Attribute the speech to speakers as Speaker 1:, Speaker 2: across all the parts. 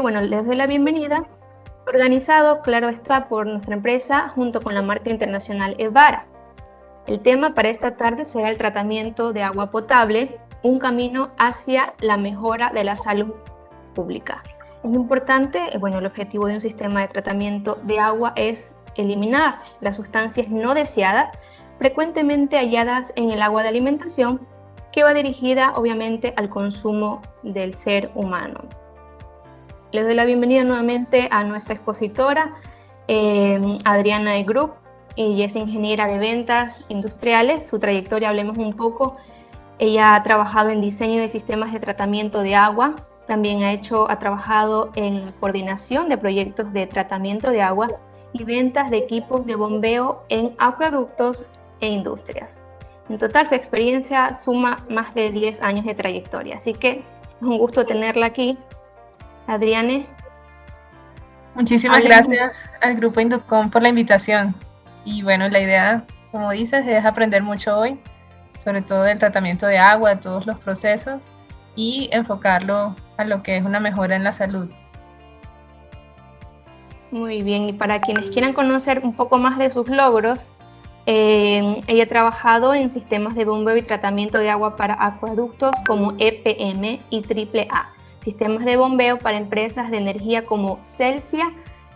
Speaker 1: bueno, les doy la bienvenida, organizado, claro está, por nuestra empresa junto con la marca internacional Evara. El tema para esta tarde será el tratamiento de agua potable, un camino hacia la mejora de la salud pública. Es importante, bueno, el objetivo de un sistema de tratamiento de agua es eliminar las sustancias no deseadas frecuentemente halladas en el agua de alimentación, que va dirigida obviamente al consumo del ser humano. Les doy la bienvenida nuevamente a nuestra expositora, Adriana Group. Ella es ingeniera de ventas industriales. Su trayectoria, hablemos un poco. Ella ha trabajado en diseño de sistemas de tratamiento de agua. También ha trabajado en la coordinación de proyectos de tratamiento de agua y ventas de equipos de bombeo en acueductos e industrias. En total, su experiencia suma más de 10 años de trayectoria. Así que es un gusto tenerla aquí. Adriane.
Speaker 2: Muchísimas gracias al Grupo Inducom por la invitación. Y bueno, la idea, como dices, es aprender mucho hoy, sobre todo del tratamiento de agua, de todos los procesos, y enfocarlo a lo que es una mejora en la salud.
Speaker 1: Muy bien, y para quienes quieran conocer un poco más de sus logros, ella ha trabajado en sistemas de bombeo y tratamiento de agua para acueductos como EPM y AAA, sistemas de bombeo para empresas de energía como Celsia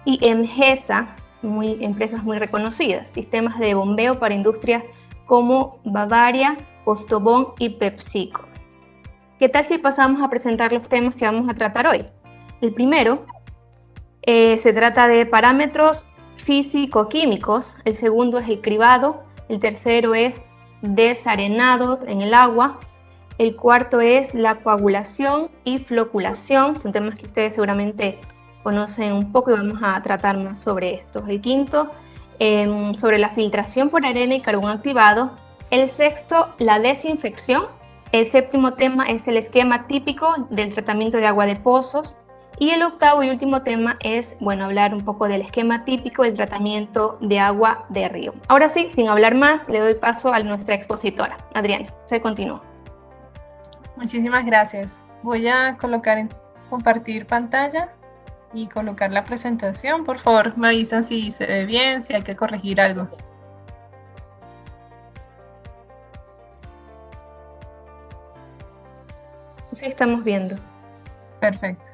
Speaker 1: y Emgesa, empresas muy reconocidas, sistemas de bombeo para industrias como Bavaria, Postobón y PepsiCo. ¿Qué tal si pasamos a presentar los temas que vamos a tratar hoy? El primero se trata de parámetros físico-químicos, el segundo es el cribado, el tercero es desarenado en el agua, el cuarto es la coagulación y floculación, son temas que ustedes seguramente conocen un poco y vamos a tratar más sobre esto. El quinto, sobre la filtración por arena y carbón activado. El sexto, la desinfección. El séptimo tema es el esquema típico del tratamiento de agua de pozos. Y el octavo y último tema es, bueno, hablar un poco del esquema típico del tratamiento de agua de río. Ahora sí, sin hablar más, le doy paso a nuestra expositora. Adriana, se continúa.
Speaker 2: Muchísimas gracias. Voy a compartir pantalla y colocar la presentación. Por favor, me avisan si se ve bien, si hay que corregir algo.
Speaker 1: Sí, estamos viendo.
Speaker 2: Perfecto.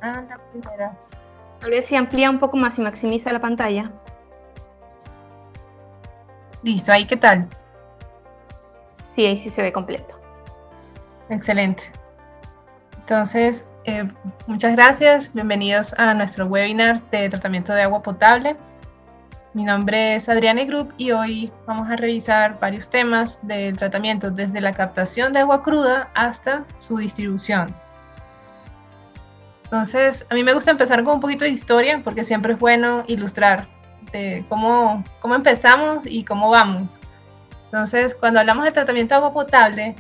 Speaker 2: La primera.
Speaker 1: Tal vez si amplía un poco más y maximiza la pantalla.
Speaker 2: Listo, ¿ahí qué tal?
Speaker 1: Sí, ahí sí se ve completo.
Speaker 2: Excelente. Entonces, muchas gracias. Bienvenidos a nuestro webinar de tratamiento de agua potable. Mi nombre es Adriana Group y hoy vamos a revisar varios temas del tratamiento desde la captación de agua cruda hasta su distribución. Entonces, a mí me gusta empezar con un poquito de historia porque siempre es bueno ilustrar de cómo empezamos y cómo vamos. Entonces, cuando hablamos de tratamiento de agua potable,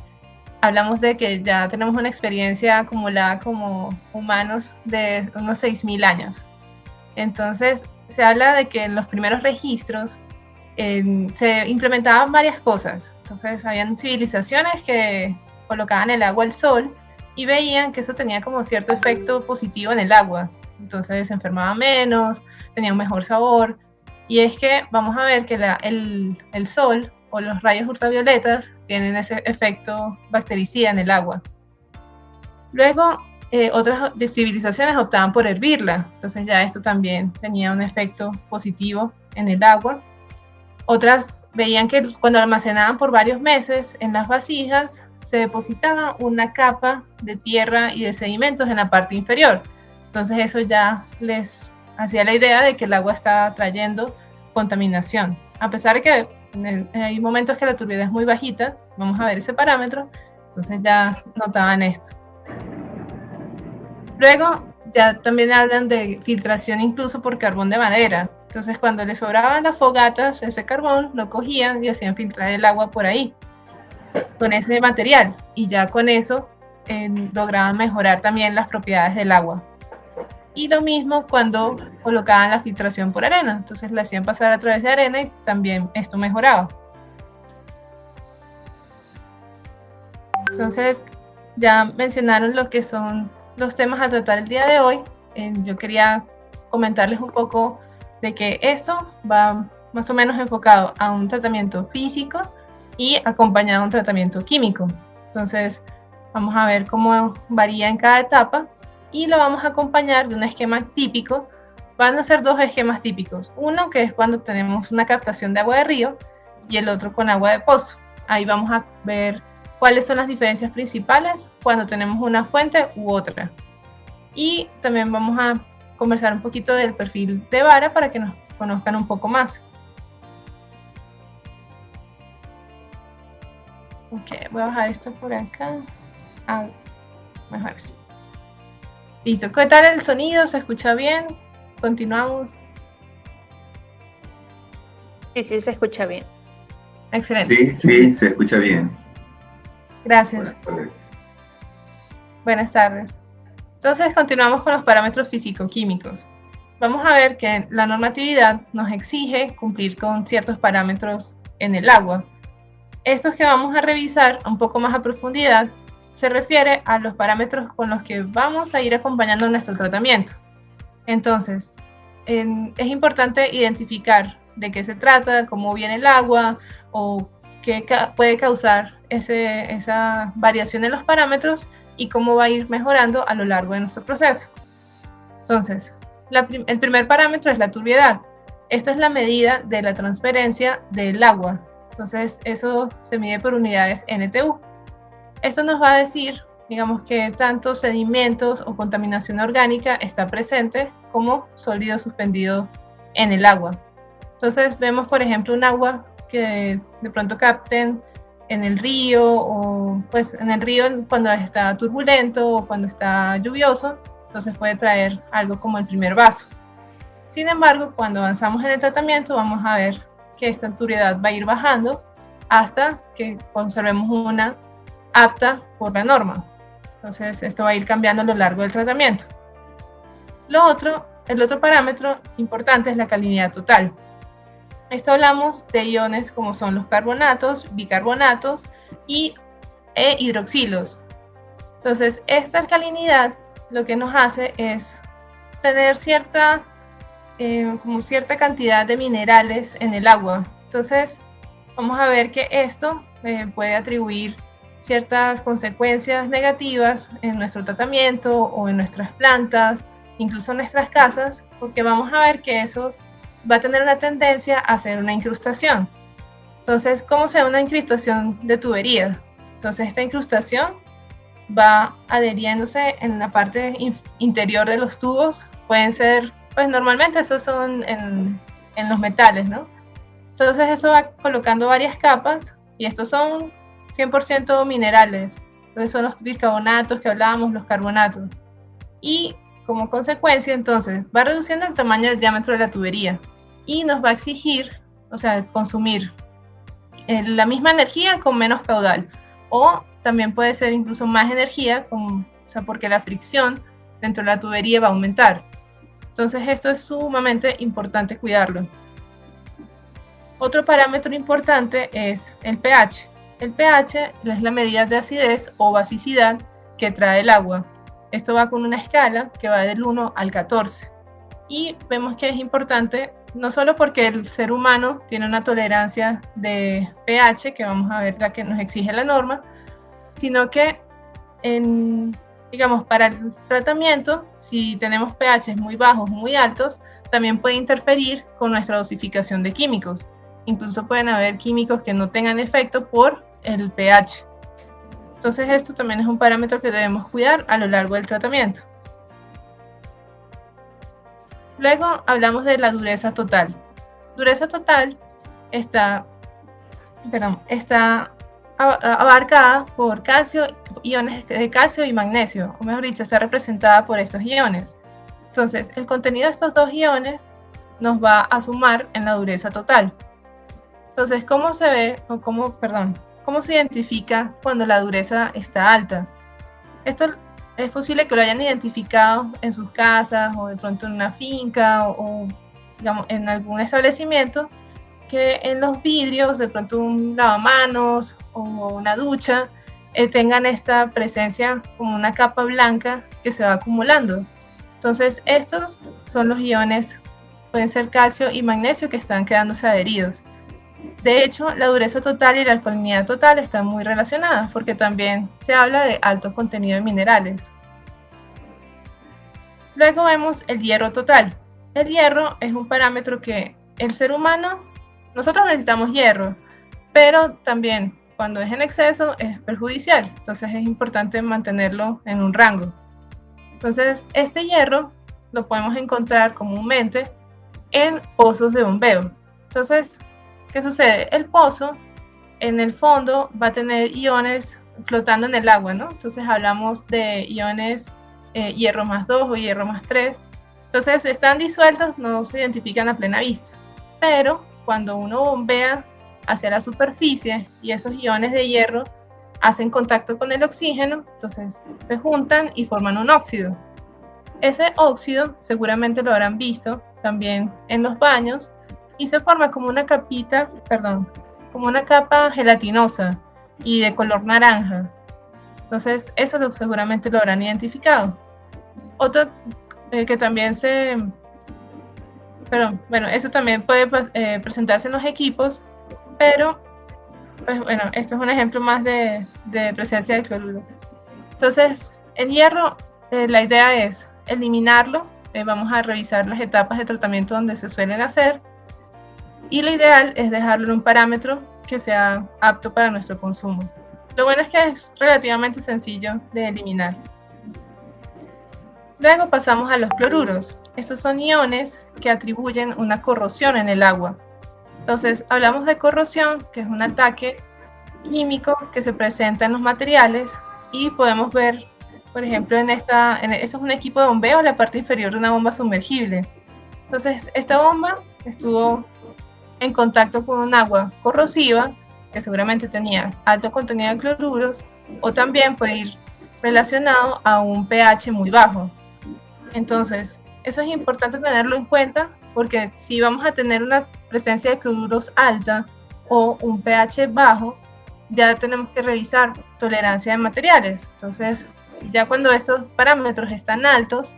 Speaker 2: hablamos de que ya tenemos una experiencia acumulada como humanos de unos 6.000 años. Entonces, se habla de que en los primeros registros se implementaban varias cosas. Entonces, habían civilizaciones que colocaban el agua al sol y veían que eso tenía como cierto efecto positivo en el agua. Entonces, se enfermaba menos, tenía un mejor sabor. Y es que vamos a ver que el sol o los rayos ultravioletas tienen ese efecto bactericida en el agua. Luego, otras civilizaciones optaban por hervirla, entonces ya esto también tenía un efecto positivo en el agua. Otras veían que cuando almacenaban por varios meses en las vasijas, se depositaba una capa de tierra y de sedimentos en la parte inferior. Entonces eso ya les hacía la idea de que el agua estaba trayendo contaminación. A pesar de que hay momentos que la turbidez es muy bajita, vamos a ver ese parámetro, entonces ya notaban esto. Luego ya también hablan de filtración incluso por carbón de madera. Entonces cuando les sobraban las fogatas, ese carbón lo cogían y hacían filtrar el agua por ahí, con ese material. Y ya con eso lograban mejorar también las propiedades del agua. Y lo mismo cuando colocaban la filtración por arena. Entonces la hacían pasar a través de arena y también esto mejoraba. Entonces ya mencionaron lo que son los temas a tratar el día de hoy, yo quería comentarles un poco de que esto va más o menos enfocado a un tratamiento físico y acompañado de un tratamiento químico. Entonces, vamos a ver cómo varía en cada etapa y lo vamos a acompañar de un esquema típico. Van a ser dos esquemas típicos. Uno que es cuando tenemos una captación de agua de río y el otro con agua de pozo. Ahí vamos a ver cuáles son las diferencias principales cuando tenemos una fuente u otra. Y también vamos a conversar un poquito del perfil de vara para que nos conozcan un poco más. Ok, voy a bajar esto por acá. Mejor así. Listo, ¿qué tal el sonido? ¿Se escucha bien? Continuamos.
Speaker 1: Sí, se escucha bien.
Speaker 2: Excelente.
Speaker 3: Sí, se escucha bien.
Speaker 2: Gracias. Buenas tardes. Entonces continuamos con los parámetros físico-químicos. Vamos a ver que la normatividad nos exige cumplir con ciertos parámetros en el agua. Estos que vamos a revisar un poco más a profundidad se refiere a los parámetros con los que vamos a ir acompañando nuestro tratamiento. Entonces, es importante identificar de qué se trata, cómo viene el agua o qué puede causar esa variación en los parámetros y cómo va a ir mejorando a lo largo de nuestro proceso. Entonces, el primer parámetro es la turbiedad. Esto es la medida de la transferencia del agua. Entonces, eso se mide por unidades NTU. Esto nos va a decir, digamos, que tanto sedimentos o contaminación orgánica está presente como sólido suspendido en el agua. Entonces, vemos, por ejemplo, un agua que de pronto capten en el río o pues en el río cuando está turbulento o cuando está lluvioso, entonces puede traer algo como el primer vaso. Sin embargo, cuando avanzamos en el tratamiento vamos a ver que esta turbiedad va a ir bajando hasta que conservemos una apta por la norma. Entonces esto va a ir cambiando a lo largo del tratamiento. El otro parámetro importante es la alcalinidad total. Esto hablamos de iones como son los carbonatos, bicarbonatos e hidroxilos. Entonces, esta alcalinidad lo que nos hace es tener cierta cantidad de minerales en el agua. Entonces, vamos a ver que esto puede atribuir ciertas consecuencias negativas en nuestro tratamiento o en nuestras plantas, incluso en nuestras casas, porque vamos a ver que eso va a tener una tendencia a hacer una incrustación. Entonces, ¿cómo se da una incrustación de tubería? Entonces, esta incrustación va adheriéndose en la parte interior de los tubos. Pueden ser, pues normalmente esos son en los metales, ¿no? Entonces, eso va colocando varias capas y estos son 100% minerales. Entonces, son los bicarbonatos que hablábamos, los carbonatos. Y como consecuencia, entonces, va reduciendo el tamaño del diámetro de la tubería y nos va a exigir, consumir la misma energía con menos caudal. O también puede ser incluso más energía, porque la fricción dentro de la tubería va a aumentar. Entonces, esto es sumamente importante cuidarlo. Otro parámetro importante es el pH. El pH es la medida de acidez o basicidad que trae el agua. Esto va con una escala que va del 1 al 14. Y vemos que es importante no solo porque el ser humano tiene una tolerancia de pH, que vamos a ver la que nos exige la norma, sino que para el tratamiento, si tenemos pHs muy bajos, muy altos, también puede interferir con nuestra dosificación de químicos. Incluso pueden haber químicos que no tengan efecto por el pH. Entonces esto también es un parámetro que debemos cuidar a lo largo del tratamiento. Luego hablamos de la dureza total. Dureza total está abarcada por iones de calcio y magnesio, o mejor dicho, está representada por estos iones. Entonces, el contenido de estos dos iones nos va a sumar en la dureza total. Entonces, ¿cómo se identifica cuando la dureza está alta? Esto es posible que lo hayan identificado en sus casas o de pronto en una finca o en algún establecimiento, que en los vidrios, de pronto un lavamanos o una ducha, tengan esta presencia como una capa blanca que se va acumulando. Entonces estos son los iones, pueden ser calcio y magnesio, que están quedándose adheridos. De hecho, la dureza total y la alcalinidad total están muy relacionadas, porque también se habla de alto contenido de minerales. Luego vemos el hierro total. El hierro es un parámetro que el ser humano, nosotros necesitamos hierro, pero también cuando es en exceso es perjudicial, entonces es importante mantenerlo en un rango. Entonces este hierro lo podemos encontrar comúnmente en pozos de bombeo. Entonces, ¿qué sucede? El pozo en el fondo va a tener iones flotando en el agua, ¿no? Entonces hablamos de iones hierro más 2 o hierro más 3. Entonces están disueltos, no se identifican a plena vista, pero cuando uno bombea hacia la superficie y esos iones de hierro hacen contacto con el oxígeno, entonces se juntan y forman un óxido. Ese óxido seguramente lo habrán visto también en los baños y se forma como una capita, como una capa gelatinosa y de color naranja. Entonces eso seguramente lo habrán identificado. Otro que también eso también puede presentarse en los equipos, pero pues bueno, esto es un ejemplo más de presencia de cloruro. Entonces, el hierro, la idea es eliminarlo. Vamos a revisar las etapas de tratamiento donde se suelen hacer, y lo ideal es dejarlo en un parámetro que sea apto para nuestro consumo. Lo bueno es que es relativamente sencillo de eliminar. Luego pasamos a los cloruros. Estos son iones que atribuyen una corrosión en el agua. Entonces, hablamos de corrosión, que es un ataque químico que se presenta en los materiales, y podemos ver, por ejemplo, esto es un equipo de bombeo, la parte inferior de una bomba sumergible. Entonces, esta bomba estuvo en contacto con un agua corrosiva, que seguramente tenía alto contenido de cloruros, o también puede ir relacionado a un pH muy bajo. Entonces, eso es importante tenerlo en cuenta, porque si vamos a tener una presencia de cloruros alta o un pH bajo, ya tenemos que revisar tolerancia de materiales. Entonces, ya cuando estos parámetros están altos,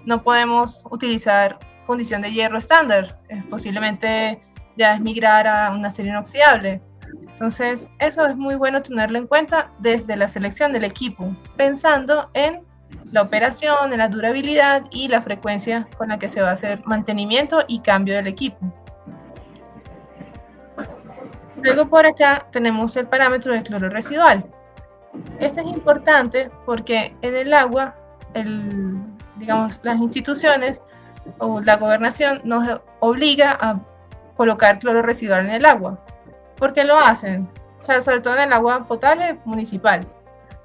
Speaker 2: no podemos utilizar fundición de hierro estándar. Posiblemente ya es migrar a un acero inoxidable. Entonces, eso es muy bueno tenerlo en cuenta desde la selección del equipo, pensando en la operación, en la durabilidad y la frecuencia con la que se va a hacer mantenimiento y cambio del equipo. Luego por acá tenemos el parámetro de cloro residual. Este es importante porque en el agua, las instituciones o la gobernación nos obliga a colocar cloro residual en el agua. ¿Por qué lo hacen? O sea, sobre todo en el agua potable municipal.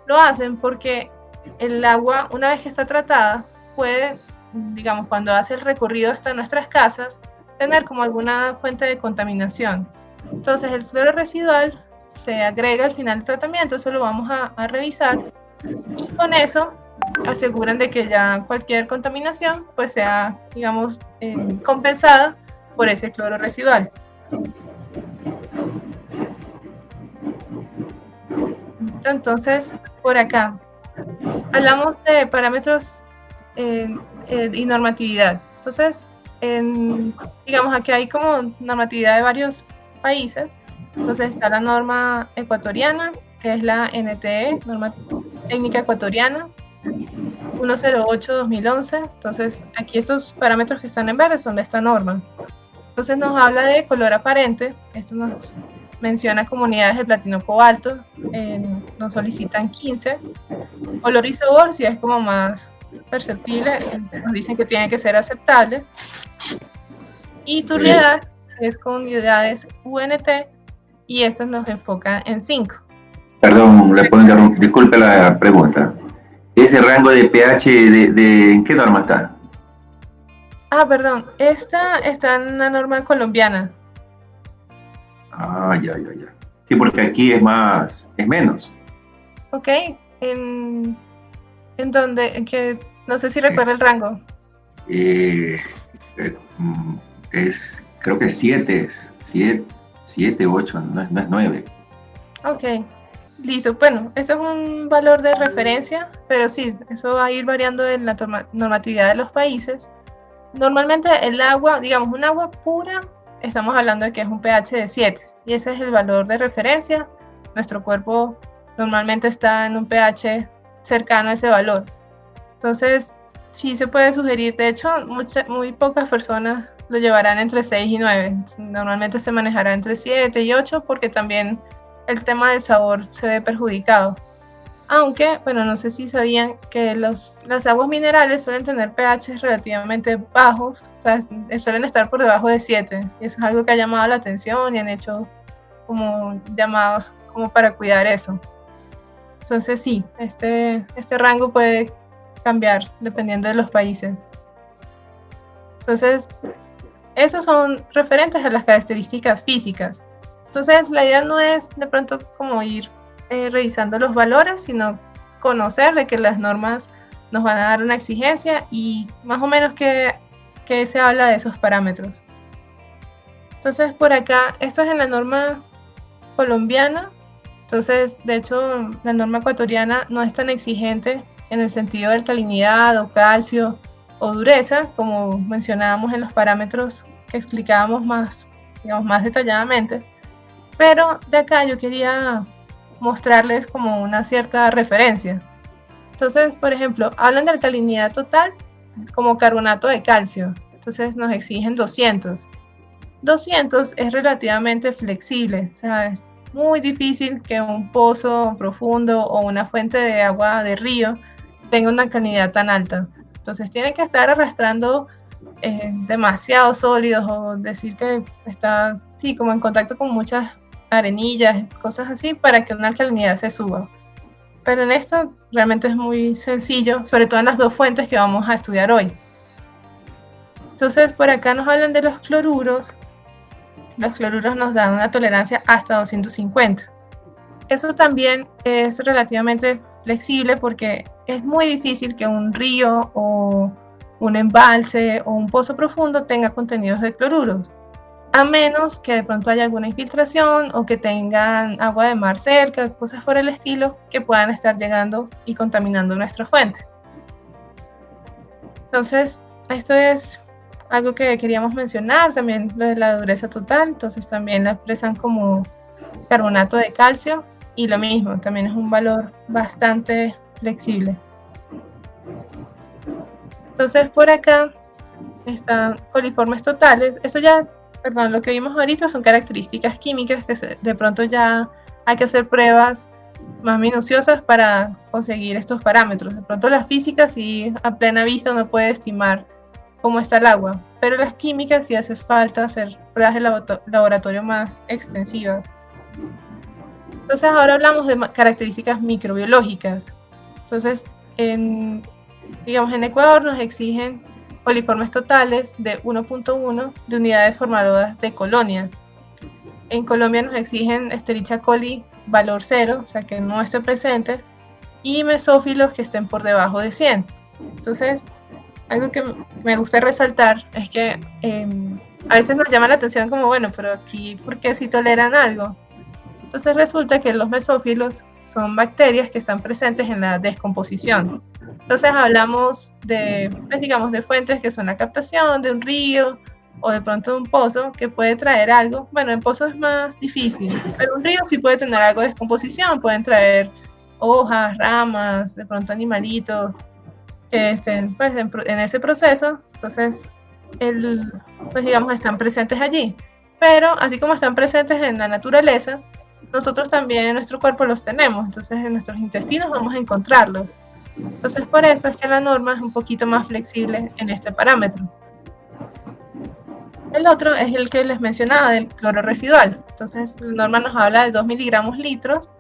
Speaker 2: Lo hacen porque el agua, una vez que está tratada, puede, cuando hace el recorrido hasta nuestras casas, tener como alguna fuente de contaminación. Entonces el cloro residual se agrega al final del tratamiento, eso lo vamos a revisar, y con eso aseguran de que ya cualquier contaminación pues sea, compensada por ese cloro residual. Entonces, por acá hablamos de parámetros y normatividad. Entonces, aquí hay como normatividad de varios países. Entonces está la norma ecuatoriana, que es la NTE, norma técnica ecuatoriana, 108-2011. Entonces aquí estos parámetros que están en verde son de esta norma. Entonces nos habla de color aparente, esto nos menciona comunidades de platino cobalto, nos solicitan 15. Olor y sabor, si es como más perceptible, nos dicen que tiene que ser aceptable. Y turbiedad es con unidades UNT, y estas nos enfocan en 5.
Speaker 3: Perdón, le puedo interrumpir, disculpe la pregunta. ¿Ese rango de pH en qué norma está?
Speaker 2: Perdón, esta está en una norma colombiana.
Speaker 3: Ya. Sí, porque aquí es menos.
Speaker 2: Ok, en donde, que no sé si recuerda el rango.
Speaker 3: Creo que es 7, 8, no es 9.
Speaker 2: Ok, Listo, bueno, eso es un valor de referencia, pero sí, eso va a ir variando en la normatividad de los países. Normalmente el agua, digamos, un agua pura, estamos hablando de que es un pH de 7 y ese es el valor de referencia. Nuestro cuerpo normalmente está en un pH cercano a ese valor. Entonces, sí se puede sugerir, de hecho, muy pocas personas lo llevarán entre 6 y 9. Normalmente se manejará entre 7 y 8 porque también el tema del sabor se ve perjudicado. Aunque, bueno, no sé si sabían que las aguas minerales suelen tener pH relativamente bajos, o sea, suelen estar por debajo de 7. Y eso es algo que ha llamado la atención y han hecho como llamados como para cuidar eso. Entonces sí, este rango puede cambiar dependiendo de los países. Entonces, esos son referentes a las características físicas. Entonces, la idea no es de pronto como ir revisando los valores, sino conocer de que las normas nos van a dar una exigencia y más o menos que se habla de esos parámetros. Entonces, por acá, esto es en la norma colombiana. Entonces, de hecho, la norma ecuatoriana no es tan exigente en el sentido de alcalinidad o calcio o dureza, como mencionábamos en los parámetros que explicábamos más, digamos, más detalladamente. Pero de acá yo quería mostrarles como una cierta referencia. Entonces, por ejemplo, hablan de alcalinidad total como carbonato de calcio. Entonces nos exigen 200. 200 es relativamente flexible, o sea, es muy difícil que un pozo profundo o una fuente de agua de río tenga una alcalinidad tan alta. Entonces tiene que estar arrastrando demasiados sólidos o decir que está, sí, como en contacto con muchas arenillas, cosas así, para que una alcalinidad se suba. Pero en esto realmente es muy sencillo, sobre todo en las dos fuentes que vamos a estudiar hoy. Entonces por acá nos hablan de los cloruros. Los cloruros nos dan una tolerancia hasta 250. Eso también es relativamente flexible porque es muy difícil que un río o un embalse o un pozo profundo tenga contenidos de cloruros, a menos que de pronto haya alguna infiltración o que tengan agua de mar cerca, cosas por el estilo, que puedan estar llegando y contaminando nuestra fuente. Entonces, esto es algo que queríamos mencionar, también lo de la dureza total, entonces también la expresan como carbonato de calcio y lo mismo, también es un valor bastante flexible. Entonces por acá están coliformes totales, esto ya, perdón, lo que vimos ahorita son características químicas que de pronto ya hay que hacer pruebas más minuciosas para conseguir estos parámetros. De pronto la física sí a plena vista uno puede estimar cómo está el agua, pero las químicas sí hace falta hacer pruebas de laboratorio más extensivas. Entonces ahora hablamos de características microbiológicas. Entonces, digamos, en Ecuador nos exigen coliformes totales de 1.1 de unidades formadoras de colonia. En Colombia nos exigen Escherichia coli valor 0, o sea que no esté presente, y mesófilos que estén por debajo de 100. Entonces, algo que me gusta resaltar es que a veces nos llama la atención como, bueno, pero aquí, ¿por qué si toleran algo? Entonces resulta que los mesófilos son bacterias que están presentes en la descomposición. Entonces hablamos de, pues digamos, de fuentes que son la captación de un río o de pronto de un pozo que puede traer algo. Bueno, en pozos es más difícil, pero un río sí puede tener algo de descomposición, pueden traer hojas, ramas, de pronto animalitos que estén pues, en ese proceso. Entonces, pues digamos, están presentes allí. Pero así como están presentes en la naturaleza, nosotros también en nuestro cuerpo los tenemos, entonces en nuestros intestinos vamos a encontrarlos. Entonces por eso es que la norma es un poquito más flexible en este parámetro. El otro es el que les mencionaba del cloro residual. Entonces la norma nos habla de 2 miligramos litros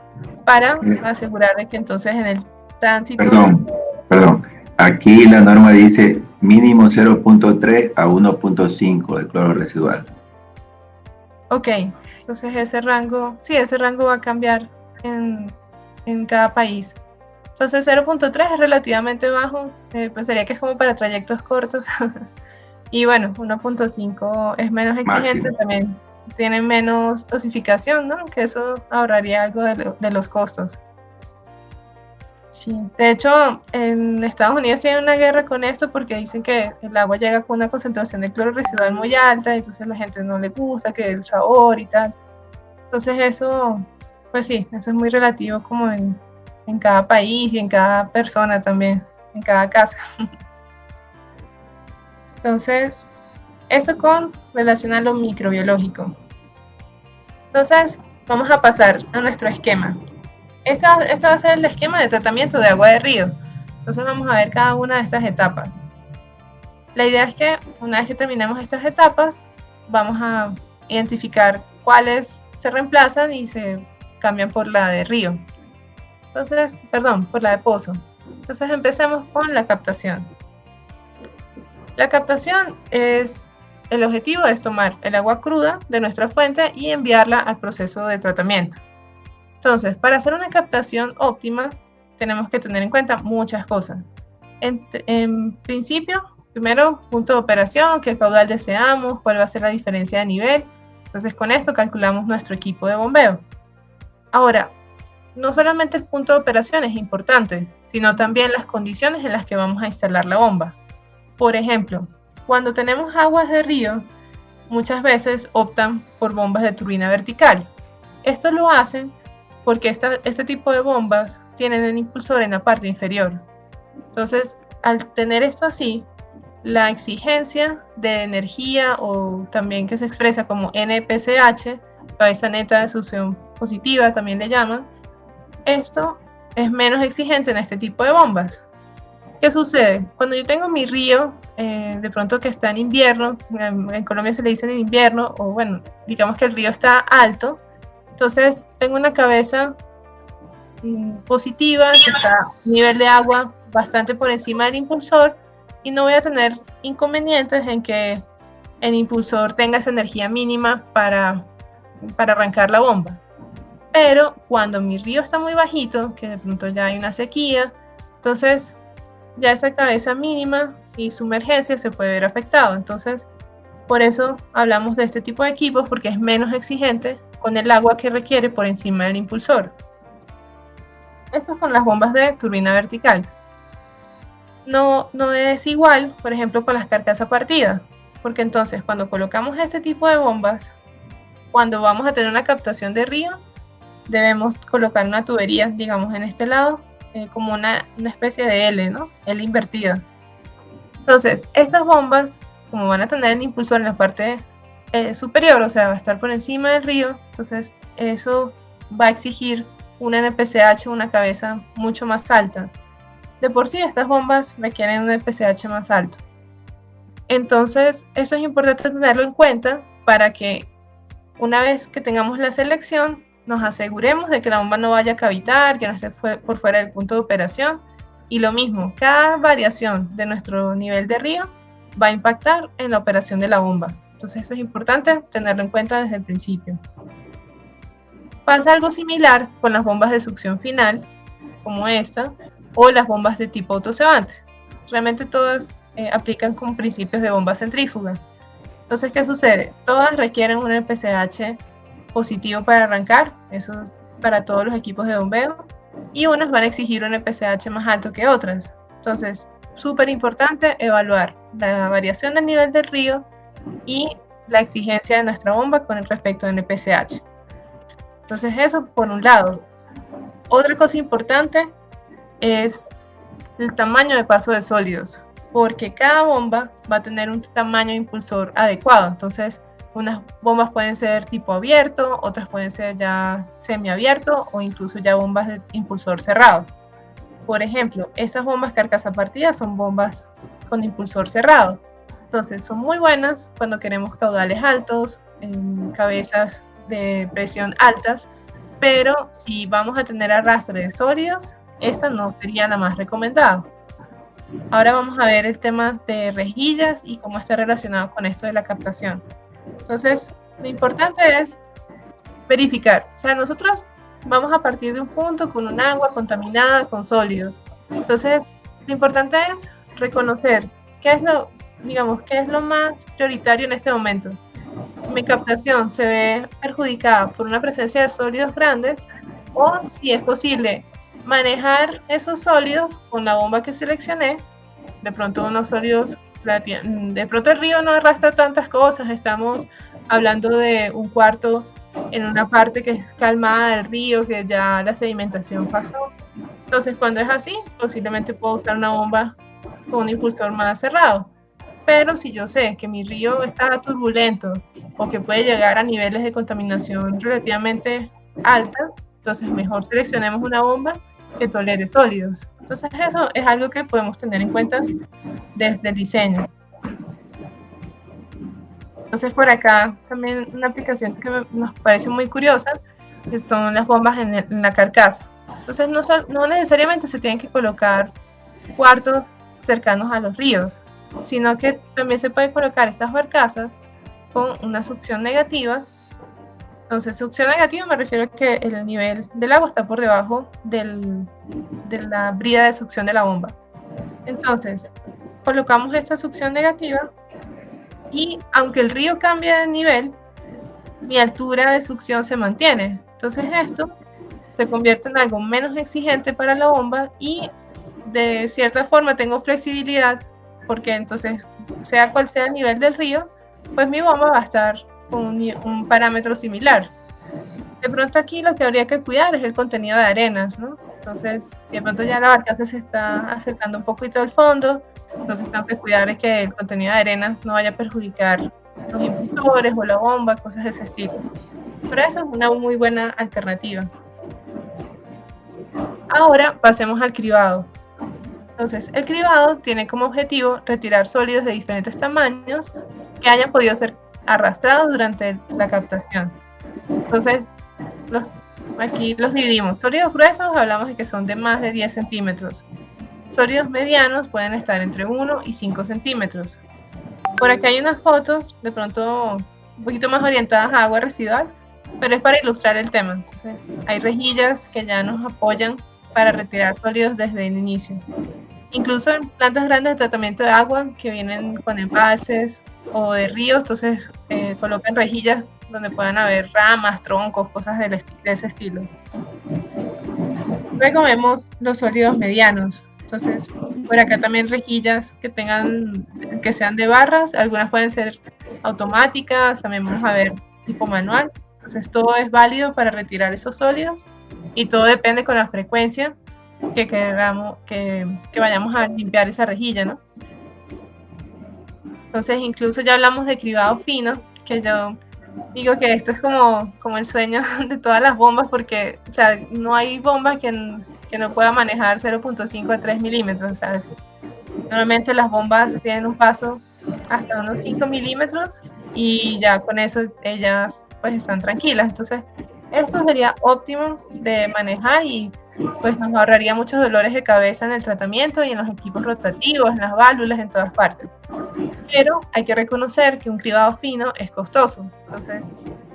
Speaker 2: para asegurar de que entonces en el tránsito...
Speaker 3: Perdón. Aquí la norma dice mínimo 0.3 a 1.5 de cloro residual.
Speaker 2: Ok. Entonces ese rango va a cambiar en cada país. Entonces 0.3 es relativamente bajo, pensaría que es como para trayectos cortos. Y bueno, 1.5 es menos exigente, máximo. También tienen menos dosificación, ¿no? Que eso ahorraría algo de los costos. Sí, de hecho, en Estados Unidos tienen una guerra con esto porque dicen que el agua llega con una concentración de cloro residual muy alta, y entonces a la gente no le gusta, que el sabor y tal. Entonces eso, pues sí, eso es muy relativo como en cada país y en cada persona también, en cada casa. Entonces, eso con relación a lo microbiológico. Entonces, vamos a pasar a nuestro esquema. Este va a ser el esquema de tratamiento de agua de río. Entonces vamos a ver cada una de estas etapas. La idea es que una vez que terminemos estas etapas, vamos a identificar cuáles se reemplazan y se cambian por la de río. Entonces, perdón, por la de pozo. Entonces empecemos con la captación. La captación el objetivo es tomar el agua cruda de nuestra fuente y enviarla al proceso de tratamiento. Entonces, para hacer una captación óptima, tenemos que tener en cuenta muchas cosas. En principio, primero, punto de operación, qué caudal deseamos, cuál va a ser la diferencia de nivel. Entonces, con esto calculamos nuestro equipo de bombeo. Ahora, no solamente el punto de operación es importante, sino también las condiciones en las que vamos a instalar la bomba. Por ejemplo, cuando tenemos aguas de río, muchas veces optan por bombas de turbina vertical. Esto lo hacen porque este tipo de bombas tienen el impulsor en la parte inferior. Entonces, al tener esto así, la exigencia de energía, o también que se expresa como NPCH, cabeza neta de succión positiva también le llaman, esto es menos exigente en este tipo de bombas. ¿Qué sucede? Cuando yo tengo mi río, de pronto que está en invierno, en Colombia se le dice en invierno, o bueno, digamos que el río está alto, entonces tengo una cabeza positiva, que está a nivel de agua bastante por encima del impulsor, y no voy a tener inconvenientes en que el impulsor tenga esa energía mínima para arrancar la bomba. Pero cuando mi río está muy bajito, que de pronto ya hay una sequía, entonces ya esa cabeza mínima y su emergencia se puede ver afectado. Entonces, por eso hablamos de este tipo de equipos, porque es menos exigente con el agua que requiere por encima del impulsor. Esto es con las bombas de turbina vertical. No es igual, por ejemplo, con las carcasas partidas, porque entonces cuando colocamos este tipo de bombas, cuando vamos a tener una captación de río, debemos colocar una tubería, digamos, en este lado, como una especie de L, ¿no? L invertida. Entonces, estas bombas, como van a tener el impulsor en la parte superior, o sea, va a estar por encima del río, entonces eso va a exigir una NPCH, una cabeza mucho más alta. De por sí, estas bombas requieren un NPCH más alto. Entonces, esto es importante tenerlo en cuenta para que una vez que tengamos la selección, nos aseguremos de que la bomba no vaya a cavitar, que no esté por fuera del punto de operación. Y lo mismo, cada variación de nuestro nivel de río va a impactar en la operación de la bomba. Entonces eso es importante tenerlo en cuenta desde el principio. Pasa algo similar con las bombas de succión final, como esta, o las bombas de tipo autocebante. Realmente todas aplican con principios de bomba centrífuga. Entonces, ¿qué sucede? Todas requieren un NPCH positivo para arrancar, eso es para todos los equipos de bombeo, y unas van a exigir un NPCH más alto que otras. Entonces, súper importante evaluar la variación del nivel del río y la exigencia de nuestra bomba con respecto al NPCH. Entonces, eso por un lado. Otra cosa importante es el tamaño de paso de sólidos, porque cada bomba va a tener un tamaño de impulsor adecuado. Entonces, unas bombas pueden ser tipo abierto, otras pueden ser ya semiabierto, o incluso ya bombas de impulsor cerrado. Por ejemplo, estas bombas carcasa partida son bombas con impulsor cerrado. Entonces son muy buenas cuando queremos caudales altos, cabezas de presión altas, pero si vamos a tener arrastre de sólidos, esta no sería la más recomendada. Ahora vamos a ver el tema de rejillas y cómo está relacionado con esto de la captación. Entonces, lo importante es verificar. O sea, nosotros vamos a partir de un punto con un agua contaminada con sólidos. Entonces, lo importante es reconocer qué es lo más prioritario en este momento. mi captación se ve perjudicada por una presencia de sólidos grandes, o si es posible manejar esos sólidos con la bomba que seleccioné. De pronto unos sólidos, de pronto el río no arrastra tantas cosas, estamos hablando de un cuarto en una parte que es calmada del río, que ya la sedimentación pasó. Entonces cuando es así, posiblemente puedo usar una bomba con un impulsor más cerrado. Pero si yo sé que mi río está turbulento o que puede llegar a niveles de contaminación relativamente altas, entonces mejor seleccionemos una bomba que tolere sólidos. Entonces eso es algo que podemos tener en cuenta desde el diseño. Entonces por acá también una aplicación que nos parece muy curiosa, que son las bombas en la carcasa. Entonces no necesariamente se tienen que colocar cuartos cercanos a los ríos, sino que también se puede colocar estas barcazas con una succión negativa. Entonces, succión negativa me refiero a que el nivel del agua está por debajo de la brida de succión de la bomba. Entonces, colocamos esta succión negativa y aunque el río cambie de nivel, mi altura de succión se mantiene. Entonces esto se convierte en algo menos exigente para la bomba y de cierta forma tengo flexibilidad, porque entonces, sea cual sea el nivel del río, pues mi bomba va a estar con un parámetro similar. De pronto aquí lo que habría que cuidar es el contenido de arenas, ¿no? Entonces, si de pronto ya la barcaza se está acercando un poquito al fondo, entonces tengo que cuidar de que el contenido de arenas no vaya a perjudicar los impulsores o la bomba, cosas de ese estilo. Pero eso es una muy buena alternativa. Ahora pasemos al cribado. Entonces, el cribado tiene como objetivo retirar sólidos de diferentes tamaños que hayan podido ser arrastrados durante la captación. Entonces, aquí los dividimos. Sólidos gruesos hablamos de que son de más de 10 centímetros. Sólidos medianos pueden estar entre 1 y 5 centímetros. Por acá hay unas fotos, de pronto un poquito más orientadas a agua residual, pero es para ilustrar el tema. Entonces, hay rejillas que ya nos apoyan para retirar sólidos desde el inicio. Incluso en plantas grandes de tratamiento de agua que vienen con embalses o de ríos, entonces colocan rejillas donde puedan haber ramas, troncos, cosas de ese estilo. Luego vemos los sólidos medianos. Entonces, por acá también rejillas que sean de barras, algunas pueden ser automáticas, también vamos a ver tipo manual. Entonces, todo es válido para retirar esos sólidos y todo depende con la frecuencia que queramos que vayamos a limpiar esa rejilla, ¿no? Entonces, incluso ya hablamos de cribado fino, que yo digo que esto es como el sueño de todas las bombas, porque, o sea, no hay bomba que no pueda manejar 0.5 a 3 milímetros, ¿sabes? Normalmente las bombas tienen un paso hasta unos 5 milímetros y ya con eso ellas pues están tranquilas. Entonces, esto sería óptimo de manejar y pues nos ahorraría muchos dolores de cabeza en el tratamiento y en los equipos rotativos, en las válvulas, en todas partes. Pero hay que reconocer que un cribado fino es costoso. Entonces,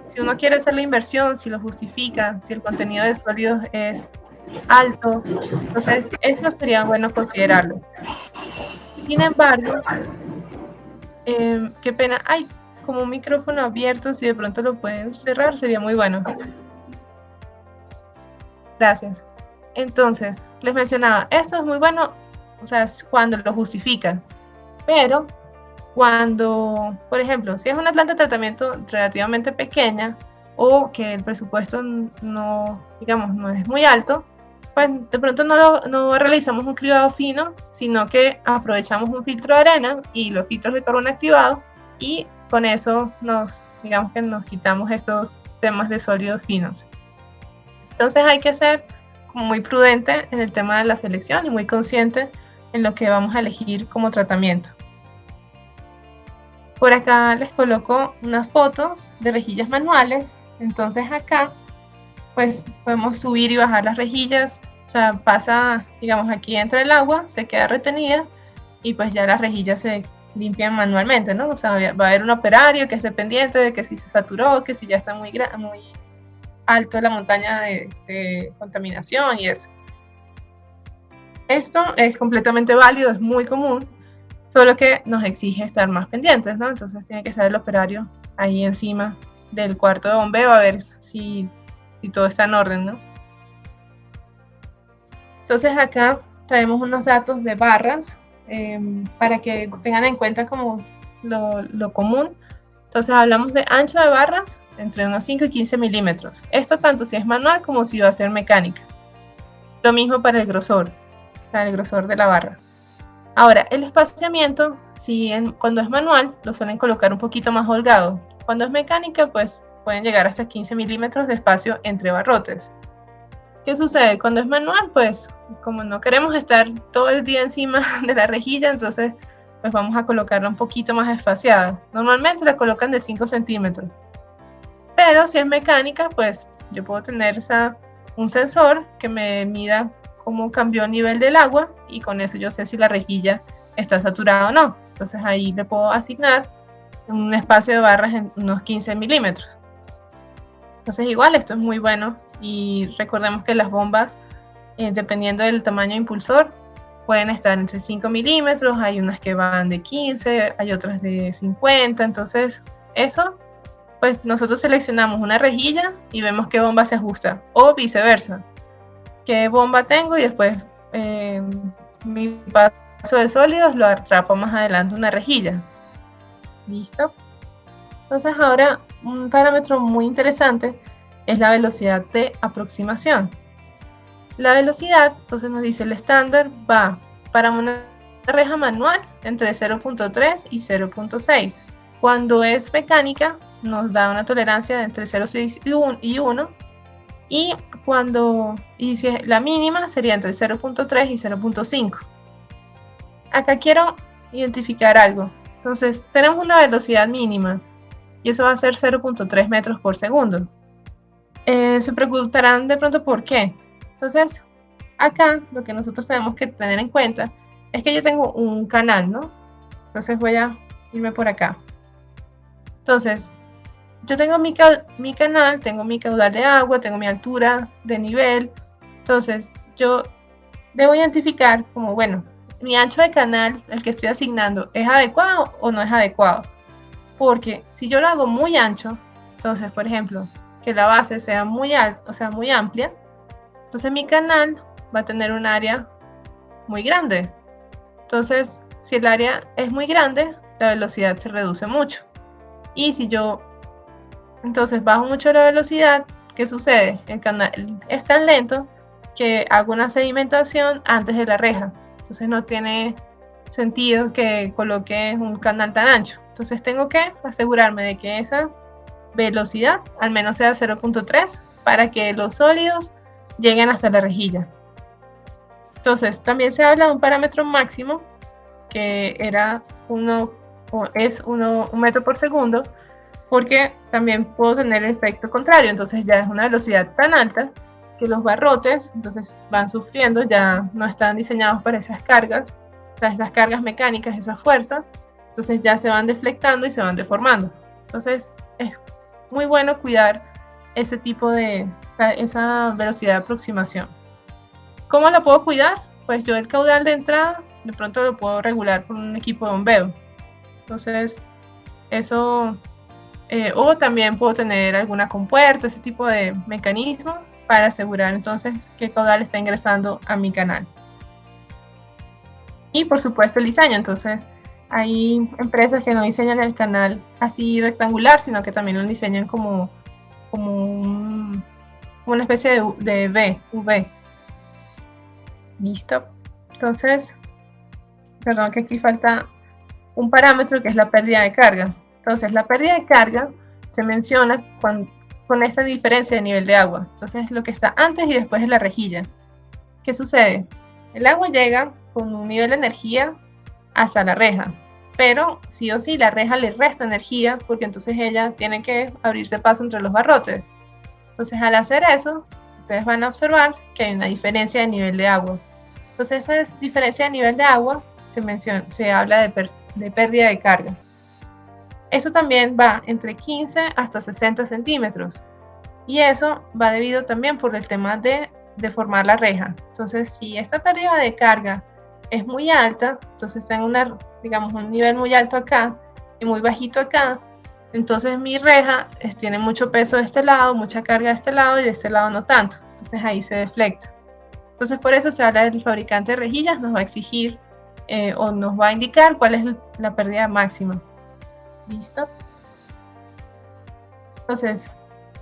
Speaker 2: si uno quiere hacer la inversión, si lo justifica, si el contenido de sólidos es alto, entonces esto sería bueno considerarlo. Sin embargo, qué pena, hay como un micrófono abierto, si de pronto lo pueden cerrar sería muy bueno. Gracias. Entonces, les mencionaba, esto es muy bueno, o sea, cuando lo justifican, pero cuando, por ejemplo, si es una planta de tratamiento relativamente pequeña o que el presupuesto no es muy alto, pues de pronto no realizamos un cribado fino, sino que aprovechamos un filtro de arena y los filtros de carbono activado y con eso nos quitamos estos temas de sólidos finos. Entonces hay que ser muy prudente en el tema de la selección y muy consciente en lo que vamos a elegir como tratamiento. Por acá les coloco unas fotos de rejillas manuales. Entonces acá pues podemos subir y bajar las rejillas, o sea, pasa, aquí entra el agua, se queda retenida y pues ya las rejillas se limpian manualmente, ¿no? O sea, va a haber un operario que esté pendiente de que si se saturó, que si ya está muy alto la montaña de contaminación y eso. Esto es completamente válido, es muy común, solo que nos exige estar más pendientes, ¿no? Entonces tiene que ser el operario ahí encima del cuarto de bombeo a ver si todo está en orden, ¿no? Entonces acá traemos unos datos de barras para que tengan en cuenta como lo común. Entonces hablamos de ancho de barras entre unos 5 y 15 milímetros. Esto tanto si es manual como si va a ser mecánica. Lo mismo para el grosor de la barra. Ahora, el espaciamiento, cuando es manual, lo suelen colocar un poquito más holgado. Cuando es mecánica, pues pueden llegar hasta 15 milímetros de espacio entre barrotes. ¿Qué sucede? Cuando es manual, pues como no queremos estar todo el día encima de la rejilla, entonces pues vamos a colocarla un poquito más espaciada. Normalmente la colocan de 5 centímetros. Pero si es mecánica, pues yo puedo tener un sensor que me mida cómo cambió el nivel del agua y con eso yo sé si la rejilla está saturada o no. Entonces ahí le puedo asignar un espacio de barras en unos 15 milímetros. Entonces igual esto es muy bueno y recordemos que las bombas, dependiendo del tamaño impulsor, pueden estar entre 5 milímetros, hay unas que van de 15, hay otras de 50, entonces eso, pues nosotros seleccionamos una rejilla y vemos qué bomba se ajusta, o viceversa, qué bomba tengo y después mi paso de sólidos lo atrapo más adelante una rejilla. ¿Listo? Entonces ahora un parámetro muy interesante es la velocidad de aproximación. La velocidad, entonces nos dice el estándar va para una reja manual entre 0.3 y 0.6. Cuando es mecánica nos da una tolerancia de entre 0.6 y 1 y si es la mínima sería entre 0.3 y 0.5. Acá quiero identificar algo. Entonces tenemos una velocidad mínima y eso va a ser 0.3 metros por segundo. Se preguntarán de pronto por qué. Entonces, acá lo que nosotros tenemos que tener en cuenta es que yo tengo un canal, ¿no? Entonces voy a irme por acá. Entonces, yo tengo mi canal, tengo mi caudal de agua, tengo mi altura de nivel. Entonces, yo debo identificar como, bueno, mi ancho de canal, el que estoy asignando, ¿es adecuado o no es adecuado? Porque si yo lo hago muy ancho, entonces, por ejemplo, que la base sea muy alta, o sea, muy amplia, entonces mi canal va a tener un área muy grande. Entonces, si el área es muy grande, la velocidad se reduce mucho. Y si yo entonces bajo mucho la velocidad, ¿qué sucede? El canal es tan lento que hago una sedimentación antes de la reja. Entonces no tiene sentido que coloque un canal tan ancho. Entonces tengo que asegurarme de que esa velocidad al menos sea 0.3 para que los sólidos lleguen hasta la rejilla. Entonces también se habla de un parámetro máximo que era un metro por segundo, porque también puedo tener el efecto contrario. Entonces ya es una velocidad tan alta que los barrotes entonces van sufriendo, ya no están diseñados para esas cargas, esas cargas mecánicas, esas fuerzas, entonces ya se van deflectando y se van deformando. Entonces es muy bueno cuidar ese tipo esa velocidad de aproximación. ¿Cómo la puedo cuidar? Pues yo el caudal de entrada de pronto lo puedo regular con un equipo de bombeo. Entonces eso, o también puedo tener alguna compuerta, ese tipo de mecanismo para asegurar entonces qué caudal está ingresando a mi canal. Y por supuesto el diseño, entonces hay empresas que no diseñan el canal así rectangular, sino que también lo diseñan como una especie de V. Listo. Entonces, perdón que aquí falta un parámetro que es la pérdida de carga. Entonces, la pérdida de carga se menciona con esta diferencia de nivel de agua. Entonces, lo que está antes y después de la rejilla. ¿Qué sucede? El agua llega con un nivel de energía hasta la reja, pero sí o sí la reja le resta energía porque entonces ella tiene que abrirse paso entre los barrotes. Entonces, al hacer eso, ustedes van a observar que hay una diferencia de nivel de agua. Entonces, esa diferencia de nivel de agua se habla de pérdida de carga. Eso también va entre 15 hasta 60 centímetros. Y eso va debido también por el tema de deformar la reja. Entonces, si esta pérdida de carga es muy alta, entonces tengo un nivel muy alto acá y muy bajito acá, Entonces mi reja tiene mucho peso de este lado, mucha carga de este lado y de este lado no tanto. Entonces ahí se deflecta. Entonces por eso se habla del fabricante de rejillas, nos va a exigir o nos va a indicar cuál es la pérdida máxima. ¿Listo? Entonces,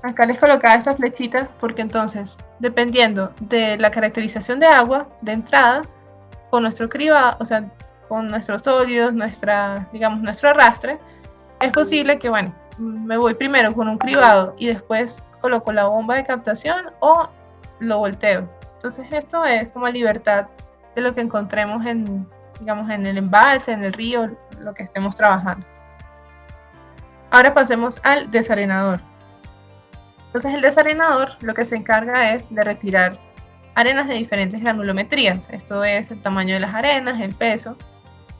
Speaker 2: acá les colocaba esta flechita porque entonces, dependiendo de la caracterización de agua de entrada, con nuestro cribado, o sea, con nuestros sólidos, nuestro arrastre, es posible que, bueno, me voy primero con un cribado y después coloco la bomba de captación o lo volteo. Entonces esto es como libertad de lo que encontremos en el embalse, en el río, lo que estemos trabajando. Ahora pasemos al desarenador. Entonces el desarenador lo que se encarga es de retirar arenas de diferentes granulometrías. Esto es el tamaño de las arenas, el peso.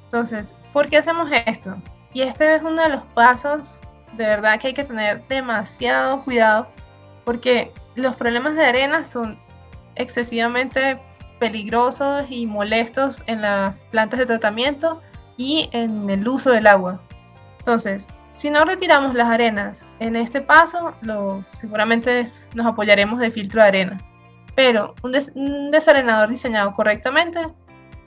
Speaker 2: Entonces, ¿por qué hacemos esto? Y este es uno de los pasos de verdad que hay que tener demasiado cuidado porque los problemas de arena son excesivamente peligrosos y molestos en las plantas de tratamiento y en el uso del agua. Entonces, si no retiramos las arenas en este paso, seguramente nos apoyaremos de filtro de arena. Pero un desarenador diseñado correctamente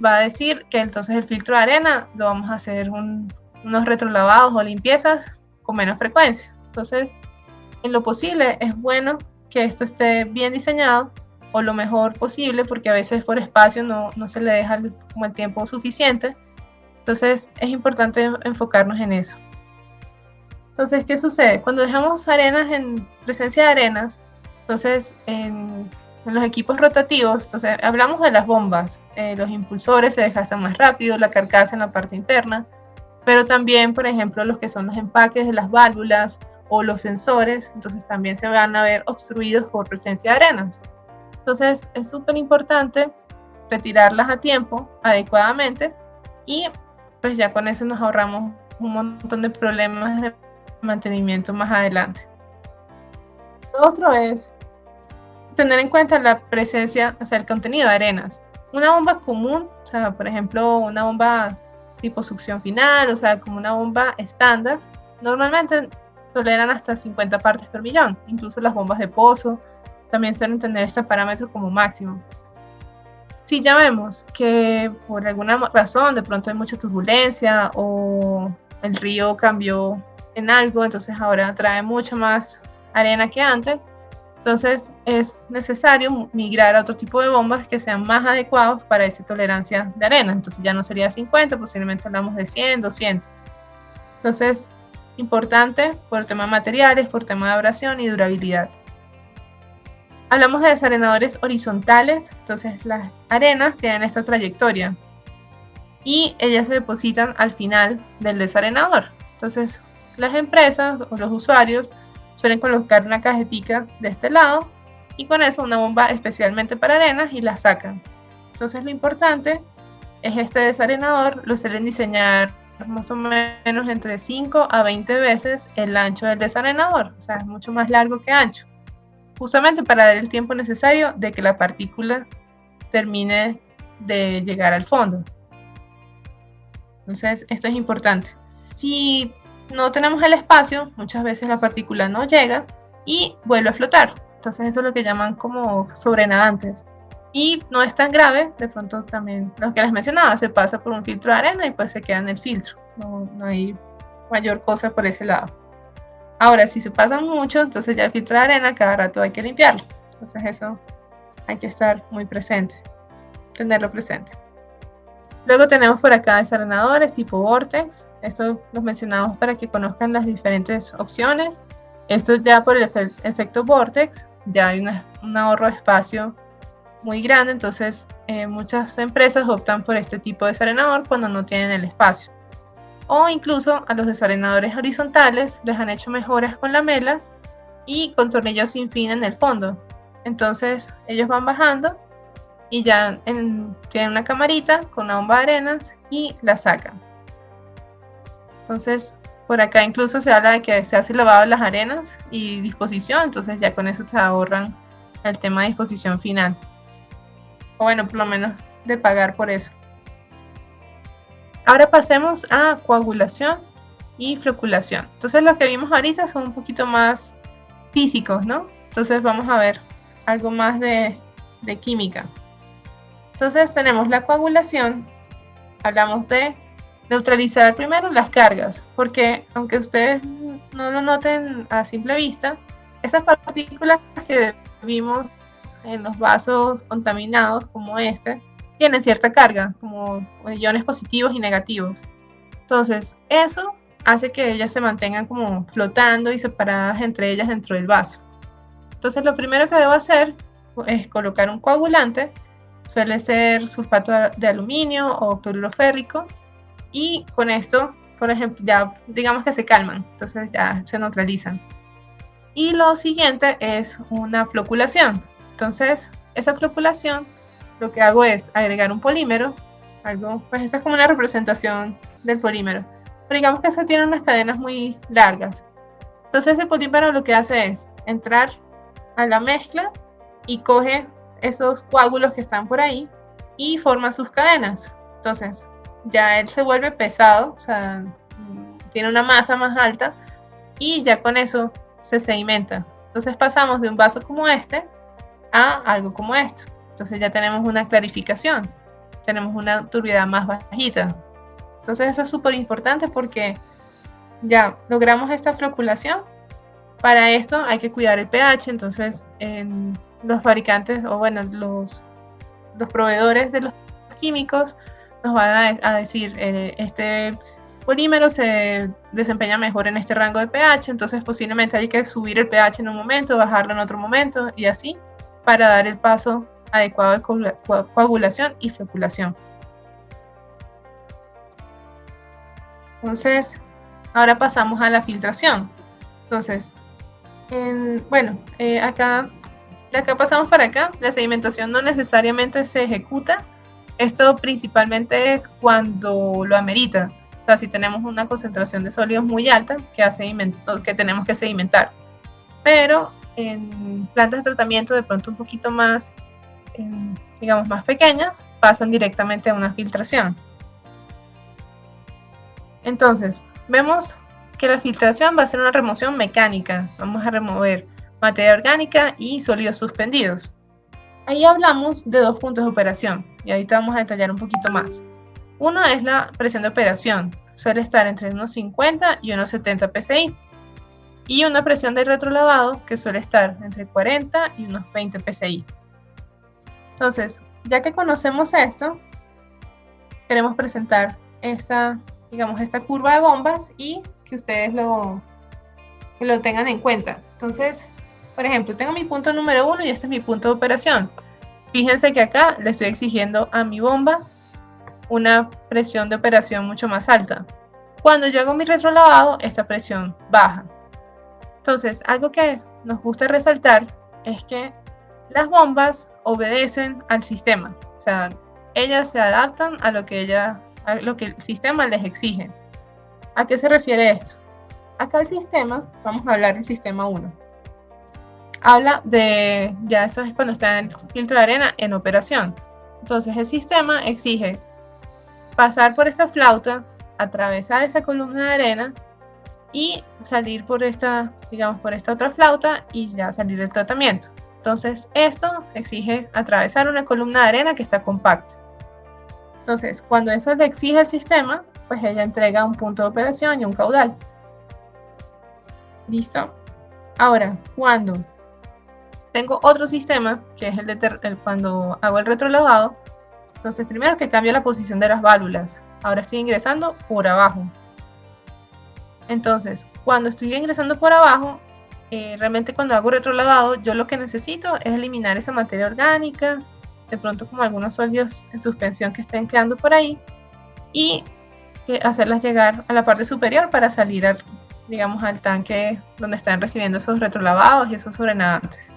Speaker 2: va a decir que entonces el filtro de arena lo vamos a hacer unos retrolavados o limpiezas con menos frecuencia. Entonces, en lo posible es bueno que esto esté bien diseñado o lo mejor posible, porque a veces por espacio no se le deja como el tiempo suficiente. Entonces es importante enfocarnos en eso. Entonces, ¿qué sucede? Cuando dejamos arenas en presencia de arenas, entonces en los equipos rotativos, entonces hablamos de las bombas, los impulsores se desgastan más rápido, la carcasa en la parte interna, pero también, por ejemplo, los que son los empaques de las válvulas o los sensores, entonces también se van a ver obstruidos por presencia de arenas. Entonces es súper importante retirarlas a tiempo, adecuadamente, y pues ya con eso nos ahorramos un montón de problemas de mantenimiento más adelante. Lo otro es tener en cuenta la presencia, o sea, el contenido de arenas. Una bomba común, o sea, por ejemplo, una bomba tipo succión final, o sea, como una bomba estándar, normalmente toleran hasta 50 partes por millón. Incluso las bombas de pozo también suelen tener este parámetro como máximo. Si ya vemos que por alguna razón de pronto hay mucha turbulencia o el río cambió en algo, entonces ahora trae mucha más arena que antes, entonces es necesario migrar a otro tipo de bombas que sean más adecuados para esa tolerancia de arena. Entonces ya no sería 50, posiblemente hablamos de 100, 200. Entonces, importante por tema de materiales, por tema de abrasión y durabilidad. Hablamos de desarenadores horizontales, entonces las arenas tienen esta trayectoria y ellas se depositan al final del desarenador. Entonces las empresas o los usuarios suelen colocar una cajetica de este lado y con eso una bomba especialmente para arenas y la sacan. Entonces lo importante es este desarenador, lo suelen diseñar más o menos entre 5 a 20 veces el ancho del desarenador, o sea, es mucho más largo que ancho, justamente para dar el tiempo necesario de que la partícula termine de llegar al fondo. Entonces, esto es importante. Si no tenemos el espacio, muchas veces la partícula no llega y vuelve a flotar. Entonces, eso es lo que llaman como sobrenadantes. Y no es tan grave, de pronto también, lo que les mencionaba, se pasa por un filtro de arena y pues se queda en el filtro. No hay mayor cosa por ese lado. Ahora, si se pasa mucho, entonces ya el filtro de arena cada rato hay que limpiarlo. Entonces eso hay que estar muy presente, tenerlo presente. Luego tenemos por acá desarenadores tipo Vortex. Esto los mencionamos para que conozcan las diferentes opciones. Esto ya por el efecto Vortex, ya hay un ahorro de espacio muy grande, entonces muchas empresas optan por este tipo de desarenador cuando no tienen el espacio. O incluso a los desarenadores horizontales les han hecho mejoras con lamelas y con tornillos sin fin en el fondo. Entonces ellos van bajando y ya tienen una camarita con una bomba de arenas y la sacan. Entonces por acá incluso se habla de que se hace lavado de las arenas y disposición, entonces ya con eso se ahorran el tema de disposición final. O bueno, por lo menos de pagar por eso. Ahora pasemos a coagulación y floculación. Entonces lo que vimos ahorita son un poquito más físicos, ¿no? Entonces vamos a ver algo más de química. Entonces tenemos la coagulación, hablamos de neutralizar primero las cargas, porque aunque ustedes no lo noten a simple vista, esas partículas que vimos en los vasos contaminados como este, tienen cierta carga, como iones positivos y negativos. Entonces, eso hace que ellas se mantengan como flotando y separadas entre ellas dentro del vaso. Entonces, lo primero que debo hacer es colocar un coagulante, suele ser sulfato de aluminio o cloruro férrico, y con esto, por ejemplo, ya digamos que se calman, entonces ya se neutralizan. Y lo siguiente es una floculación. Entonces, esa floculación, lo que hago es agregar un polímero, pues esa es como una representación del polímero. Pero digamos que eso tiene unas cadenas muy largas. Entonces, el polímero lo que hace es entrar a la mezcla y coge esos coágulos que están por ahí y forma sus cadenas. Entonces, ya él se vuelve pesado, o sea, tiene una masa más alta y ya con eso se sedimenta. Entonces pasamos de un vaso como este a algo como esto. Entonces ya tenemos una clarificación, tenemos una turbiedad más bajita. Entonces eso es súper importante porque ya logramos esta floculación. Para esto hay que cuidar el pH, entonces los fabricantes o bueno, los proveedores de los químicos nos van a decir este polímero se desempeña mejor en este rango de pH, entonces posiblemente hay que subir el pH en un momento, bajarlo en otro momento y así para dar el paso adecuado de coagulación y floculación. Entonces, ahora pasamos a la filtración. Entonces, de acá pasamos para acá, la sedimentación no necesariamente se ejecuta. Esto principalmente es cuando lo amerita. O sea, si tenemos una concentración de sólidos muy alta que tenemos que sedimentar. Pero en plantas de tratamiento de pronto un poquito más, digamos, más pequeñas, pasan directamente a una filtración. Entonces, vemos que la filtración va a ser una remoción mecánica. Vamos a remover materia orgánica y sólidos suspendidos. Ahí hablamos de dos puntos de operación y ahorita vamos a detallar un poquito más. Uno es la presión de operación, suele estar entre unos 50 y unos 70 psi. Y una presión de retrolavado que suele estar entre 40 y unos 20 psi. Entonces, ya que conocemos esto, queremos presentar esta curva de bombas y que ustedes lo tengan en cuenta. Entonces, por ejemplo, tengo mi punto número 1 y este es mi punto de operación. Fíjense que acá le estoy exigiendo a mi bomba una presión de operación mucho más alta. Cuando yo hago mi retrolavado, esta presión baja. Entonces, algo que nos gusta resaltar es que las bombas obedecen al sistema. O sea, ellas se adaptan a lo que el sistema les exige. ¿A qué se refiere esto? Acá el sistema, vamos a hablar del sistema 1. Habla de, ya esto es cuando está el filtro de arena en operación. Entonces el sistema exige pasar por esta flauta, atravesar esa columna de arena y salir por esta otra flauta y ya salir del tratamiento. Entonces esto exige atravesar una columna de arena que está compacta. Entonces cuando eso le exige el sistema, pues ella entrega un punto de operación y un caudal. ¿Listo? Ahora, cuando tengo otro sistema, que es cuando hago el retrolavado, entonces primero que cambio la posición de las válvulas. Ahora estoy ingresando por abajo. Entonces, cuando estoy ingresando por abajo, realmente cuando hago retrolavado, yo lo que necesito es eliminar esa materia orgánica, de pronto como algunos sólidos en suspensión que estén quedando por ahí, y hacerlas llegar a la parte superior para salir al tanque donde están recibiendo esos retrolavados y esos sobrenadantes.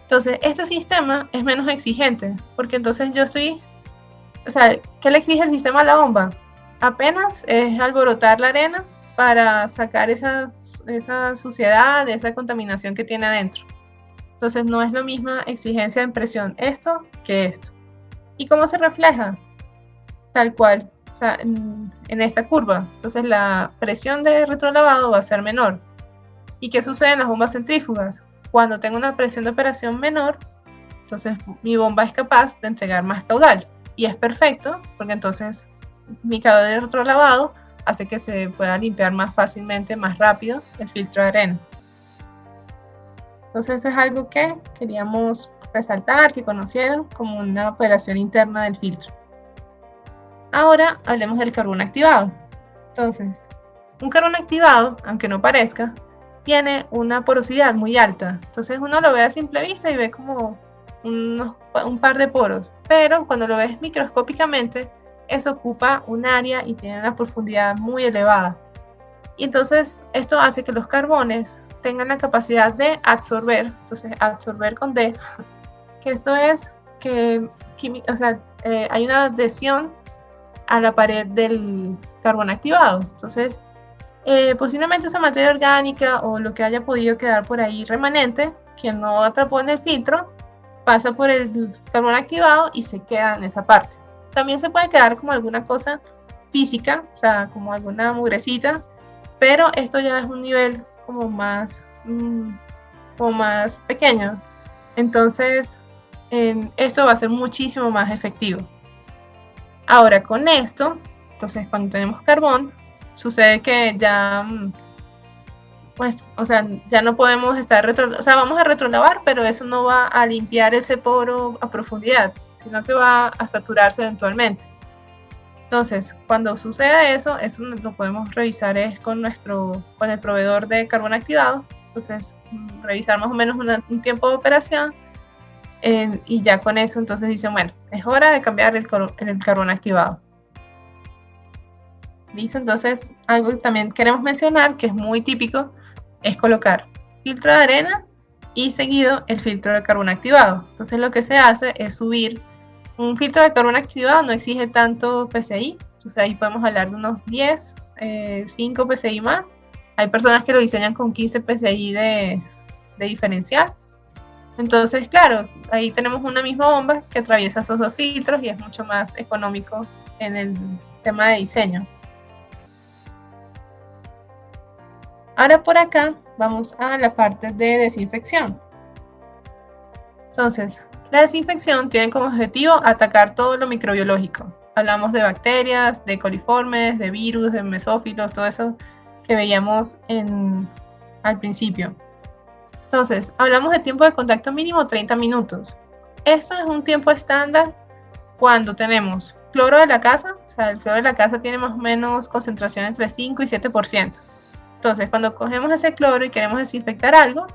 Speaker 2: Entonces, este sistema es menos exigente, porque entonces ¿qué le exige el sistema a la bomba? Apenas es alborotar la arena para sacar esa suciedad, esa contaminación que tiene adentro. Entonces, no es la misma exigencia en presión esto que esto. ¿Y cómo se refleja? Tal cual. sea, en esta curva. Entonces la presión de retrolavado va a ser menor. ¿Y qué sucede en las bombas centrífugas? Cuando tengo una presión de operación menor, entonces mi bomba es capaz de entregar más caudal. Y es perfecto, porque entonces mi caudal de retrolavado hace que se pueda limpiar más fácilmente, más rápido el filtro de arena. Entonces eso es algo que queríamos resaltar, que conocieran como una operación interna del filtro. Ahora hablemos del carbón activado. Entonces, un carbón activado, aunque no parezca, tiene una porosidad muy alta. Entonces uno lo ve a simple vista y ve como un par de poros, pero cuando lo ves microscópicamente, eso ocupa un área y tiene una profundidad muy elevada. Y entonces esto hace que los carbones tengan la capacidad de absorber, entonces absorber con D, que esto es que hay una adhesión a la pared del carbón activado. Entonces posiblemente esa materia orgánica o lo que haya podido quedar por ahí remanente, que no atrapó en el filtro, pasa por el carbón activado y se queda en esa parte. También se puede quedar como alguna cosa física, o sea, como alguna mugrecita, pero esto ya es un nivel como más pequeño. Entonces, esto va a ser muchísimo más efectivo. Ahora, con esto, entonces cuando tenemos carbón, sucede que ya, ya no podemos estar vamos a retrolavar, pero eso no va a limpiar ese poro a profundidad, sino que va a saturarse eventualmente. Entonces, cuando sucede eso lo podemos revisar es con el proveedor de carbón activado. Entonces, revisar más o menos un tiempo de operación y ya con eso, entonces dicen, bueno, es hora de cambiar el carbón activado. ¿Listo? Entonces, algo que también queremos mencionar, que es muy típico, es colocar filtro de arena y seguido el filtro de carbón activado. Entonces, lo que se hace es subir un filtro de carbón activado, no exige tanto PCI, entonces ahí podemos hablar de unos 10, 5 PCI más. Hay personas que lo diseñan con 15 PCI de diferencial. Entonces, claro, ahí tenemos una misma bomba que atraviesa esos dos filtros y es mucho más económico en el tema de diseño. Ahora por acá vamos a la parte de desinfección. Entonces, la desinfección tiene como objetivo atacar todo lo microbiológico. Hablamos de bacterias, de coliformes, de virus, de mesófilos, todo eso que veíamos al principio. Entonces, hablamos de tiempo de contacto mínimo 30 minutos. Esto es un tiempo estándar cuando tenemos cloro de la casa. O sea, el cloro de la casa tiene más o menos concentración entre 5 y 7%. Entonces, cuando cogemos ese cloro y queremos desinfectar algo,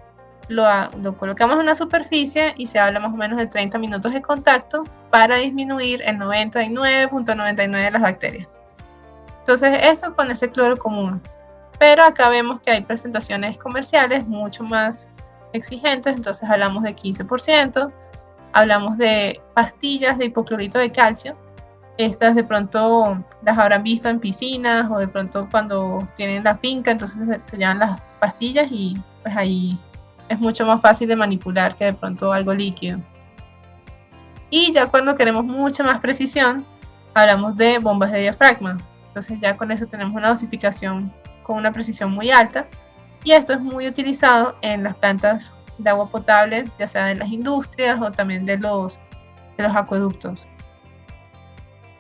Speaker 2: lo colocamos en una superficie y se habla más o menos de 30 minutos de contacto para disminuir el 99.99% de las bacterias. Entonces, eso con ese cloro común. Pero acá vemos que hay presentaciones comerciales mucho más exigentes, entonces hablamos de 15%, hablamos de pastillas de hipoclorito de calcio. Estas de pronto las habrán visto en piscinas o de pronto cuando tienen la finca, entonces se llevan las pastillas y pues ahí es mucho más fácil de manipular que de pronto algo líquido. Y ya cuando queremos mucha más precisión, hablamos de bombas de diafragma. Entonces ya con eso tenemos una dosificación con una precisión muy alta y esto es muy utilizado en las plantas de agua potable, ya sea en las industrias o también de los acueductos.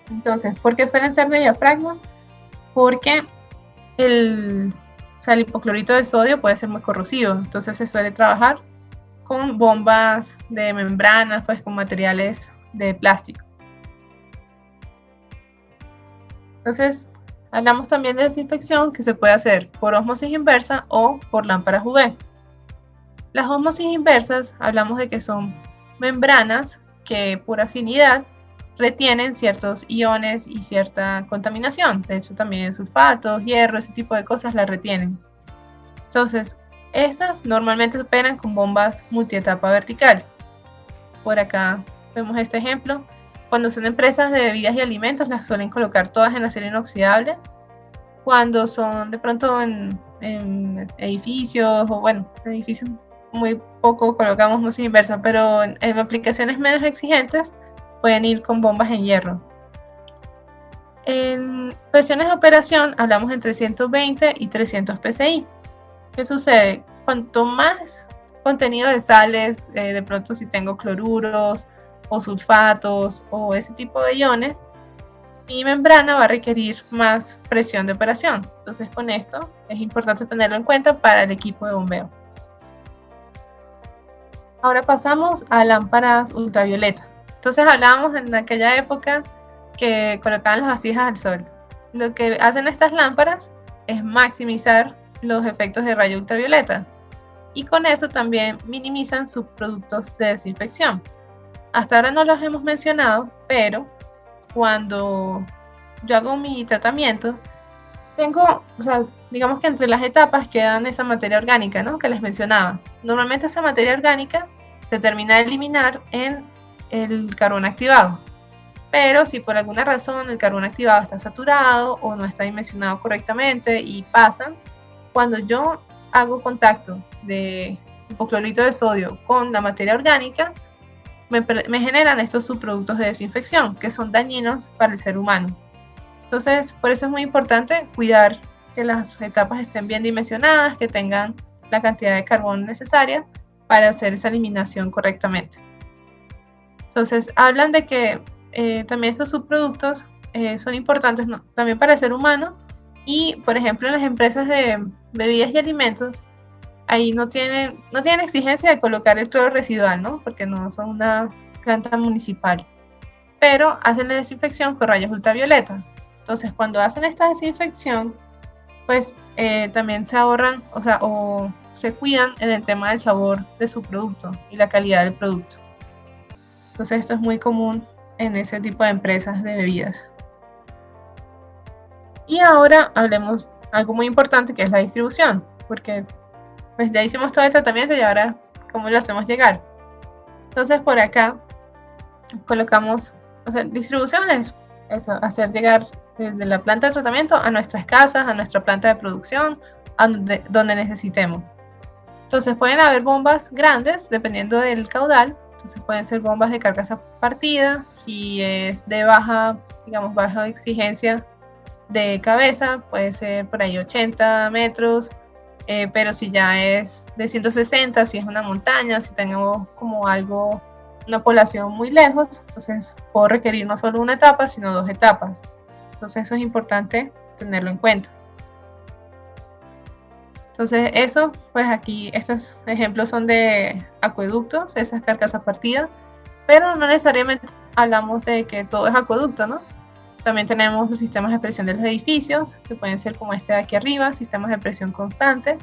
Speaker 2: Entonces, ¿por qué suelen ser de diafragma? Porque el hipoclorito de sodio puede ser muy corrosivo, entonces se suele trabajar con bombas de membranas, pues con materiales de plástico. Entonces, hablamos también de desinfección que se puede hacer por ósmosis inversa o por lámparas UV. Las ósmosis inversas hablamos de que son membranas que por afinidad retienen ciertos iones y cierta contaminación. De hecho, también sulfatos, hierro, ese tipo de cosas las retienen. Entonces, estas normalmente operan con bombas multietapa vertical. Por acá vemos este ejemplo. Cuando son empresas de bebidas y alimentos, las suelen colocar todas en acero inoxidable. Cuando son de pronto en edificios, o bueno, en edificios muy poco colocamos ósmosis inversa, pero en aplicaciones menos exigentes pueden ir con bombas en hierro. En presiones de operación hablamos entre 120 y 300 psi. ¿Qué sucede? Cuanto más contenido de sales, de pronto si tengo cloruros o sulfatos o ese tipo de iones, mi membrana va a requerir más presión de operación. Entonces con esto es importante tenerlo en cuenta para el equipo de bombeo. Ahora pasamos a lámparas ultravioleta. Entonces hablábamos en aquella época que colocaban las vasijas al sol. Lo que hacen estas lámparas es maximizar los efectos de rayo ultravioleta y con eso también minimizan sus productos de desinfección. Hasta ahora no los hemos mencionado, pero cuando yo hago mi tratamiento, digamos que entre las etapas quedan esa materia orgánica, ¿no?, que les mencionaba. Normalmente esa materia orgánica se termina de eliminar en el carbón activado. Pero si por alguna razón el carbón activado está saturado o no está dimensionado correctamente y pasan, cuando yo hago contacto de hipoclorito de sodio con la materia orgánica, me generan estos subproductos de desinfección que son dañinos para el ser humano. Entonces, por eso es muy importante cuidar que las etapas estén bien dimensionadas, que tengan la cantidad de carbón necesaria para hacer esa eliminación correctamente. Entonces, hablan de que también estos subproductos son importantes, ¿no?, también para el ser humano y, por ejemplo, en las empresas de bebidas y alimentos, ahí no tienen exigencia de colocar el cloro residual, ¿no?, porque no son una planta municipal, pero hacen la desinfección con rayos ultravioleta. Entonces, cuando hacen esta desinfección, pues también se ahorran, o se cuidan en el tema del sabor de su producto y la calidad del producto. Entonces, esto es muy común en ese tipo de empresas de bebidas. Y ahora hablemos algo muy importante, que es la distribución, porque pues ya hicimos todo el tratamiento y ahora cómo lo hacemos llegar. Entonces, por acá colocamos, distribuciones, hacer llegar desde la planta de tratamiento a nuestras casas, a nuestra planta de producción, a donde necesitemos. Entonces pueden haber bombas grandes dependiendo del caudal. Entonces pueden ser bombas de carcasa partida, si es de baja exigencia de cabeza, puede ser por ahí 80 metros, pero si ya es de 160, si es una montaña, si tengo como una población muy lejos, entonces puedo requerir no solo una etapa, sino 2 etapas. Entonces eso es importante tenerlo en cuenta. Entonces eso, pues aquí estos ejemplos son de acueductos, esas carcasas partidas, pero no necesariamente hablamos de que todo es acueducto, ¿no? También tenemos los sistemas de presión de los edificios, que pueden ser como este de aquí arriba, sistemas de presión constante.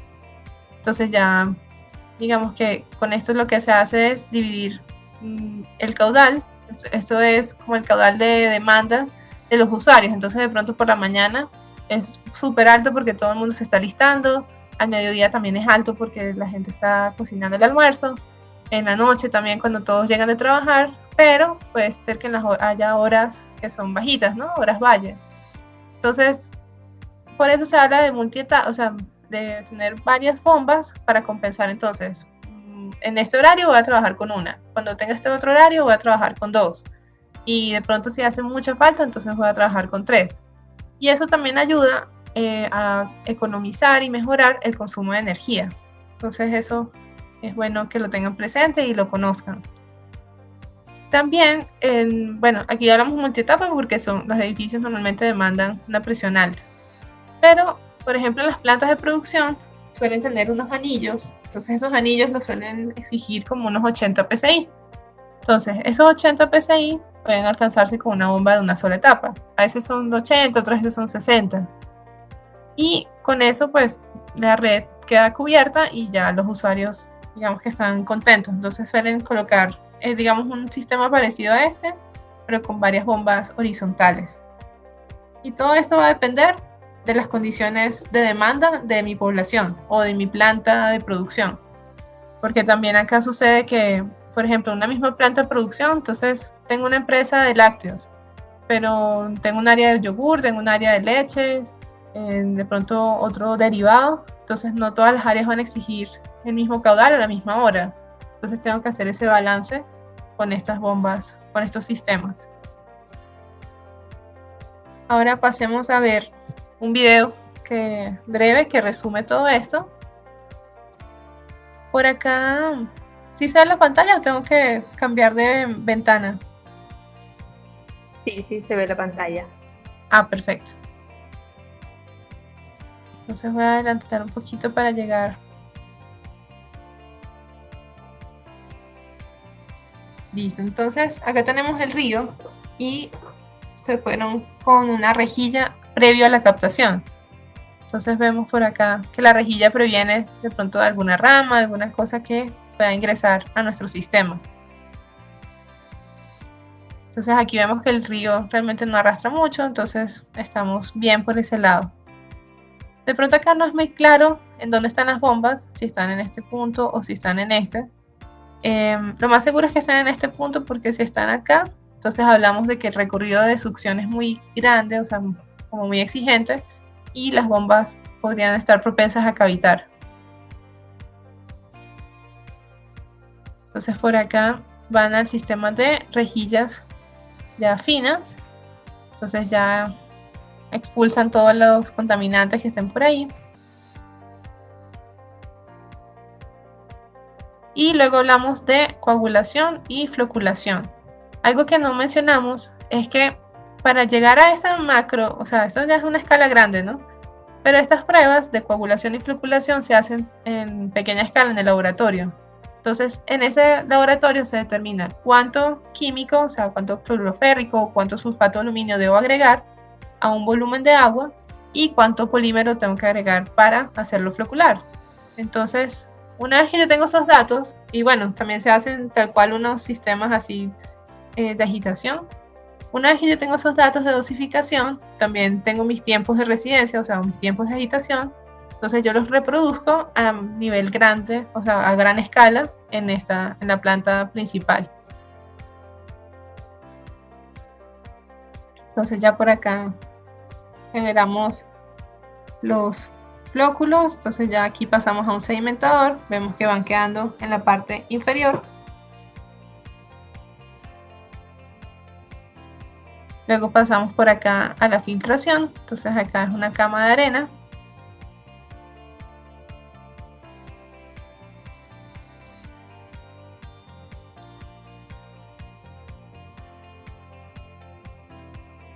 Speaker 2: Entonces ya, digamos que con esto lo que se hace es dividir el caudal. Esto es como el caudal de demanda de los usuarios. Entonces de pronto por la mañana es súper alto porque todo el mundo se está listando. Al mediodía también es alto porque la gente está cocinando el almuerzo. En la noche también cuando todos llegan de trabajar, pero puede ser que haya horas que son bajitas, ¿no? Horas valle. Entonces, por eso se habla de de tener varias bombas para compensar. Entonces, en este horario voy a trabajar con una. Cuando tenga este otro horario voy a trabajar con 2. Y de pronto si hace mucha falta, entonces voy a trabajar con 3. Y eso también ayuda a economizar y mejorar el consumo de energía. Entonces eso es bueno que lo tengan presente y lo conozcan. También, aquí hablamos multietapa porque los edificios normalmente demandan una presión alta. Pero, por ejemplo, las plantas de producción suelen tener unos anillos. Entonces esos anillos los suelen exigir como unos 80 psi. Entonces esos 80 psi pueden alcanzarse con una bomba de una sola etapa. A veces son 80, otras veces son 60. Y con eso pues la red queda cubierta y ya los usuarios digamos que están contentos. Entonces suelen colocar un sistema parecido a este, pero con varias bombas horizontales. Y todo esto va a depender de las condiciones de demanda de mi población o de mi planta de producción. Porque también acá sucede que, por ejemplo, una misma planta de producción, entonces tengo una empresa de lácteos, pero tengo un área de yogur, tengo un área de leches, de pronto otro derivado, entonces no todas las áreas van a exigir el mismo caudal a la misma hora. Entonces tengo que hacer ese balance con estas bombas, con estos sistemas. ahora pasemos a ver un video breve que resume todo esto. Por acá, ¿sí sale la pantalla o tengo que cambiar de ventana?
Speaker 1: Sí, sí se ve la pantalla.
Speaker 2: Ah, perfecto. Entonces voy a adelantar un poquito para llegar. Listo, entonces acá tenemos el río y se fueron con una rejilla previo a la captación. Entonces vemos por acá que la rejilla proviene de pronto de alguna rama, alguna cosa que pueda ingresar a nuestro sistema. Entonces aquí vemos que el río realmente no arrastra mucho, entonces estamos bien por ese lado. De pronto acá no es muy claro en dónde están las bombas, si están en este punto o si están en este. Lo más seguro es que están en este punto porque si están acá, entonces hablamos de que el recorrido de succión es muy grande, o sea, como muy exigente, y las bombas podrían estar propensas a cavitar. Entonces por acá van al sistema de rejillas ya finas, entonces ya expulsan todos los contaminantes que estén por ahí. Y luego hablamos de coagulación y floculación. Algo que no mencionamos es que para llegar a esta macro, o sea, esto ya es una escala grande, ¿no? Pero estas pruebas de coagulación y floculación se hacen en pequeña escala en el laboratorio. Entonces, en ese laboratorio se determina cuánto químico, o sea, cuánto cloruro férrico o cuánto sulfato de aluminio debo agregar a un volumen de agua y cuánto polímero tengo que agregar para hacerlo flocular. Entonces, una vez que yo tengo esos datos, y bueno, también se hacen tal cual unos sistemas así de agitación. Una vez que yo tengo esos datos de dosificación, también tengo mis tiempos de residencia, o sea, mis tiempos de agitación. Entonces yo los reproduzco a nivel grande, o sea, a gran escala en la planta principal. Entonces ya por acá generamos los flóculos, entonces ya aquí pasamos a un sedimentador, vemos que van quedando en la parte inferior. Luego pasamos por acá a la filtración, entonces acá es una cama de arena.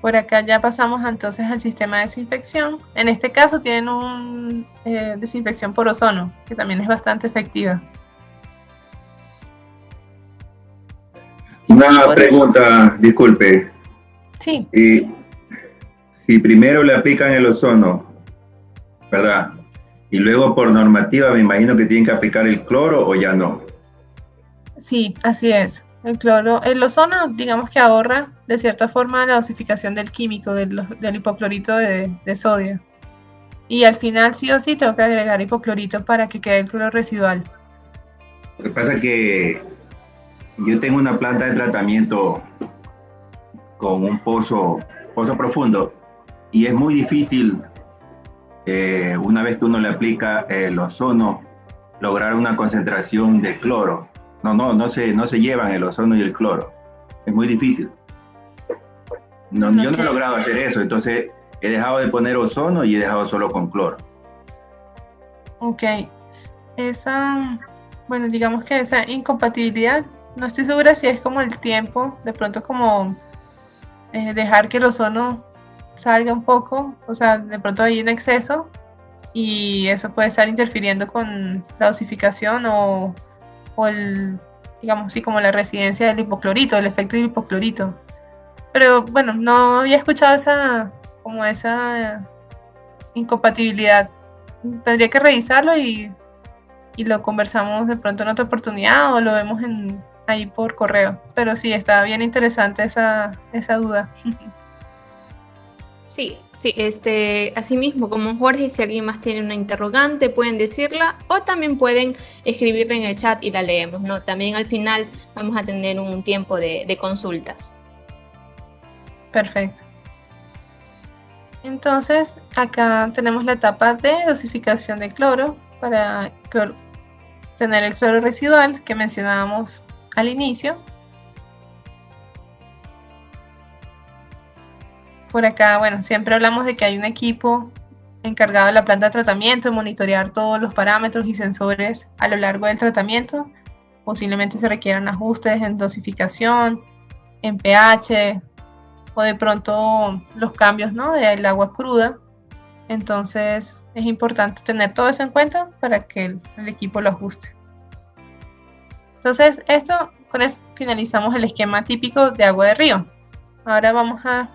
Speaker 2: Por acá ya pasamos entonces al sistema de desinfección. En este caso tienen una desinfección por ozono, que también es bastante efectiva.
Speaker 3: Una pregunta, disculpe.
Speaker 2: Sí.
Speaker 3: Si primero le aplican el ozono, ¿verdad? Y luego por normativa me imagino que tienen que aplicar el cloro o ya no.
Speaker 2: Sí, así es. El ozono, digamos que ahorra de cierta forma la dosificación del químico, del hipoclorito de sodio. Y al final sí o sí tengo que agregar hipoclorito para que quede el cloro residual.
Speaker 3: Lo que pasa es que yo tengo una planta de tratamiento con un pozo profundo y es muy difícil, una vez que uno le aplica el ozono, lograr una concentración de cloro. No se llevan el ozono y el cloro. Es muy difícil. Yo no he logrado hacer eso, entonces he dejado de poner ozono y he dejado solo con cloro.
Speaker 2: Ok. Bueno, digamos que esa incompatibilidad, no estoy segura si es como el tiempo, de pronto como dejar que el ozono salga un poco, o sea, de pronto hay un exceso y eso puede estar interfiriendo con la dosificación o digamos, sí, como la residencia del hipoclorito, el efecto del hipoclorito. Pero bueno, no había escuchado esa incompatibilidad. Tendría que revisarlo y lo conversamos de pronto en otra oportunidad o lo vemos ahí por correo. Pero sí, está bien interesante esa duda.
Speaker 1: Sí, asimismo, como Jorge, si alguien más tiene una interrogante, pueden decirla o también pueden escribirla en el chat y la leemos, ¿no? También al final vamos a tener un tiempo de consultas.
Speaker 2: Perfecto. Entonces, acá tenemos la etapa de dosificación de cloro para tener el cloro residual que mencionábamos al inicio. Por acá, bueno, siempre hablamos de que hay un equipo encargado de la planta de tratamiento, de monitorear todos los parámetros y sensores a lo largo del tratamiento. Posiblemente se requieran ajustes en dosificación, en pH o de pronto los cambios, ¿no?, del agua cruda. Entonces es importante tener todo eso en cuenta para que el equipo lo ajuste. Entonces con esto finalizamos el esquema típico de agua de río. Ahora vamos a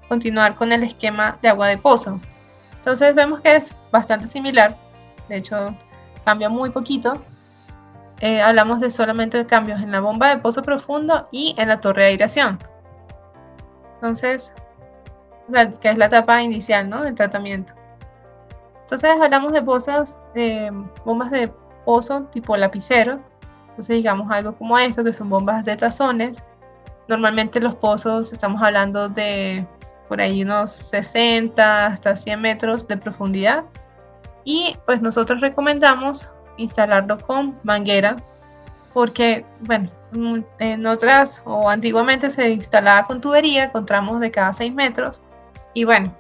Speaker 2: continuar con el esquema de agua de pozo. Entonces vemos que es bastante similar, de hecho cambia muy poquito. Hablamos de solamente cambios en la bomba de pozo profundo y en la torre de aireación. Entonces, que es la etapa inicial, ¿no?, del tratamiento. Entonces hablamos de bombas de pozo tipo lapicero. Entonces digamos algo como esto, que son bombas de tazones. Normalmente los pozos estamos hablando de por ahí unos 60 hasta 100 metros de profundidad. Y pues nosotros recomendamos instalarlo con manguera, porque bueno, en otras o antiguamente se instalaba con tubería, con tramos de cada 6 metros. Y bueno,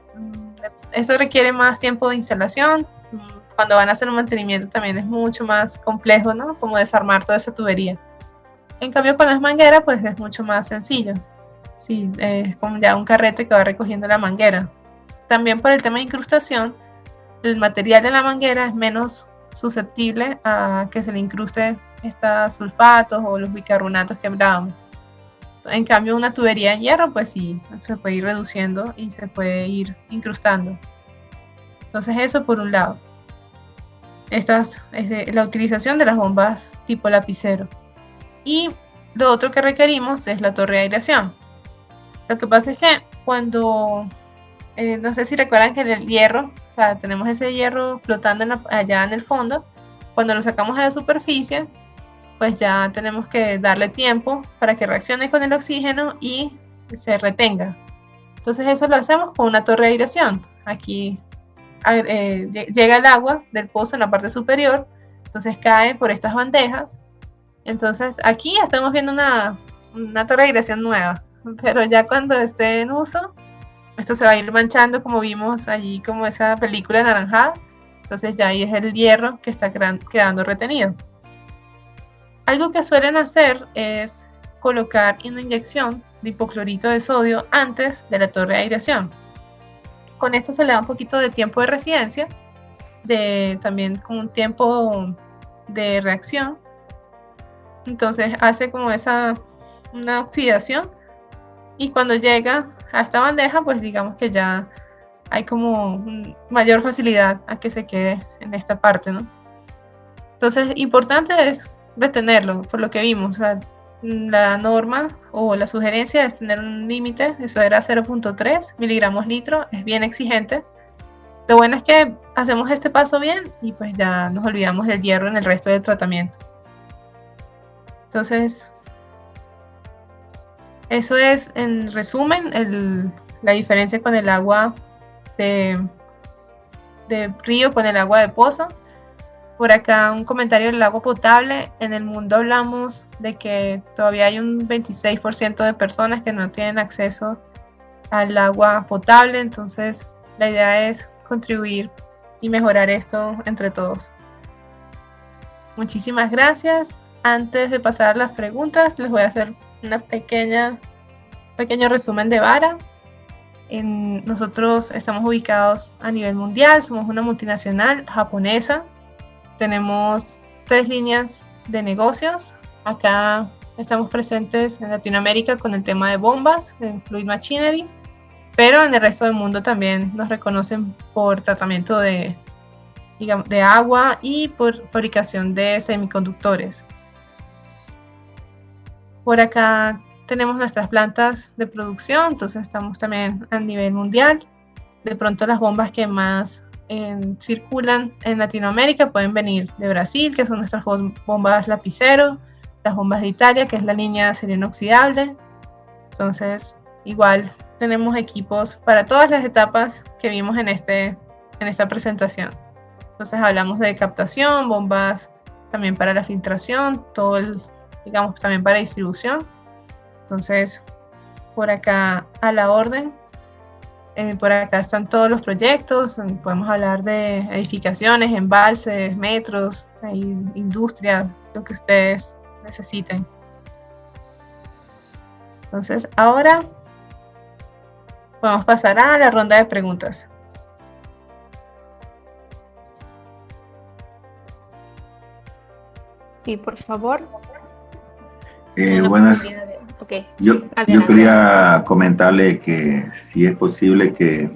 Speaker 2: eso requiere más tiempo de instalación. Cuando van a hacer un mantenimiento también es mucho más complejo, ¿no?, como desarmar toda esa tubería. En cambio con las mangueras pues es mucho más sencillo. Sí, es como ya un carrete que va recogiendo la manguera. También por el tema de incrustación, el material de la manguera es menos susceptible a que se le incruste estos sulfatos o los bicarbonatos que hablábamos. En cambio una tubería en hierro pues sí, se puede ir reduciendo y se puede ir incrustando. Entonces eso por un lado. La utilización de las bombas tipo lapicero. Y lo otro que requerimos es la torre de aireación. Lo que pasa es que cuando, no sé si recuerdan que el hierro, o sea, tenemos ese hierro flotando allá en el fondo, cuando lo sacamos a la superficie, pues ya tenemos que darle tiempo para que reaccione con el oxígeno y se retenga. Entonces eso lo hacemos con una torre de aireación. Aquí llega el agua del pozo en la parte superior, entonces cae por estas bandejas. Entonces aquí ya estamos viendo una torre de aireación nueva, pero ya cuando esté en uso, esto se va a ir manchando, como vimos allí, como esa película anaranjada. Entonces ya ahí es el hierro que está quedando retenido. Algo que suelen hacer es colocar una inyección de hipoclorito de sodio antes de la torre de aireación. Con esto se le da un poquito de tiempo de residencia, también con un tiempo de reacción. Entonces hace como una oxidación, y cuando llega a esta bandeja pues digamos que ya hay como mayor facilidad a que se quede en esta parte, ¿no? Entonces importante es retenerlo, por lo que vimos. O sea, la norma o la sugerencia es tener un límite, eso era 0.3 miligramos litro, es bien exigente. Lo bueno es que hacemos este paso bien y pues ya nos olvidamos del hierro en el resto del tratamiento. Entonces, eso es en resumen la diferencia con el agua de río con el agua de pozo. Por acá un comentario del agua potable. En el mundo hablamos de que todavía hay un 26% de personas que no tienen acceso al agua potable, entonces la idea es contribuir y mejorar esto entre todos. Muchísimas gracias. Antes de pasar a las preguntas, les voy a hacer una pequeño resumen de Vara. Nosotros estamos ubicados a nivel mundial, somos una multinacional japonesa. Tenemos 3 líneas de negocios. Acá estamos presentes en Latinoamérica con el tema de bombas, de Fluid Machinery, pero en el resto del mundo también nos reconocen por tratamiento de agua y por fabricación de semiconductores. Por acá tenemos nuestras plantas de producción, entonces estamos también a nivel mundial. De pronto las bombas que más circulan en Latinoamérica pueden venir de Brasil, que son nuestras bombas lapicero, las bombas de Italia, que es la línea de acero inoxidable. Entonces, igual tenemos equipos para todas las etapas que vimos en esta presentación. Entonces hablamos de captación, bombas también para la filtración, también para distribución. Entonces, por acá a la orden. Por acá están todos los proyectos, podemos hablar de edificaciones, embalses, metros, industrias, lo que ustedes necesiten. Entonces, ahora podemos pasar a la ronda de preguntas.
Speaker 1: Sí, por favor.
Speaker 3: Buenas.
Speaker 1: Okay.
Speaker 3: Yo quería comentarle que si es posible que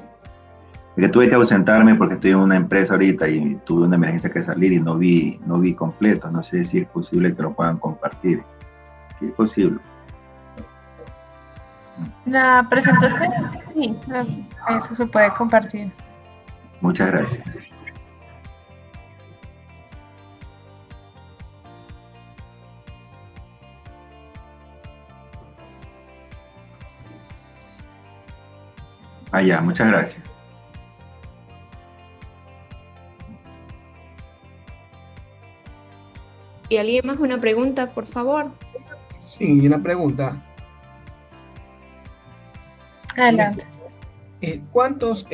Speaker 3: tuve que ausentarme porque estoy en una empresa ahorita y tuve una emergencia que salir y no vi completo. No sé si es posible que lo puedan compartir. Si es posible.
Speaker 2: La presentación, sí, eso se puede compartir.
Speaker 3: Muchas gracias. Ya, muchas gracias.
Speaker 1: ¿Y alguien más una pregunta, por favor?
Speaker 4: Sí, una pregunta.
Speaker 2: Adelante.
Speaker 4: ¿Cuántas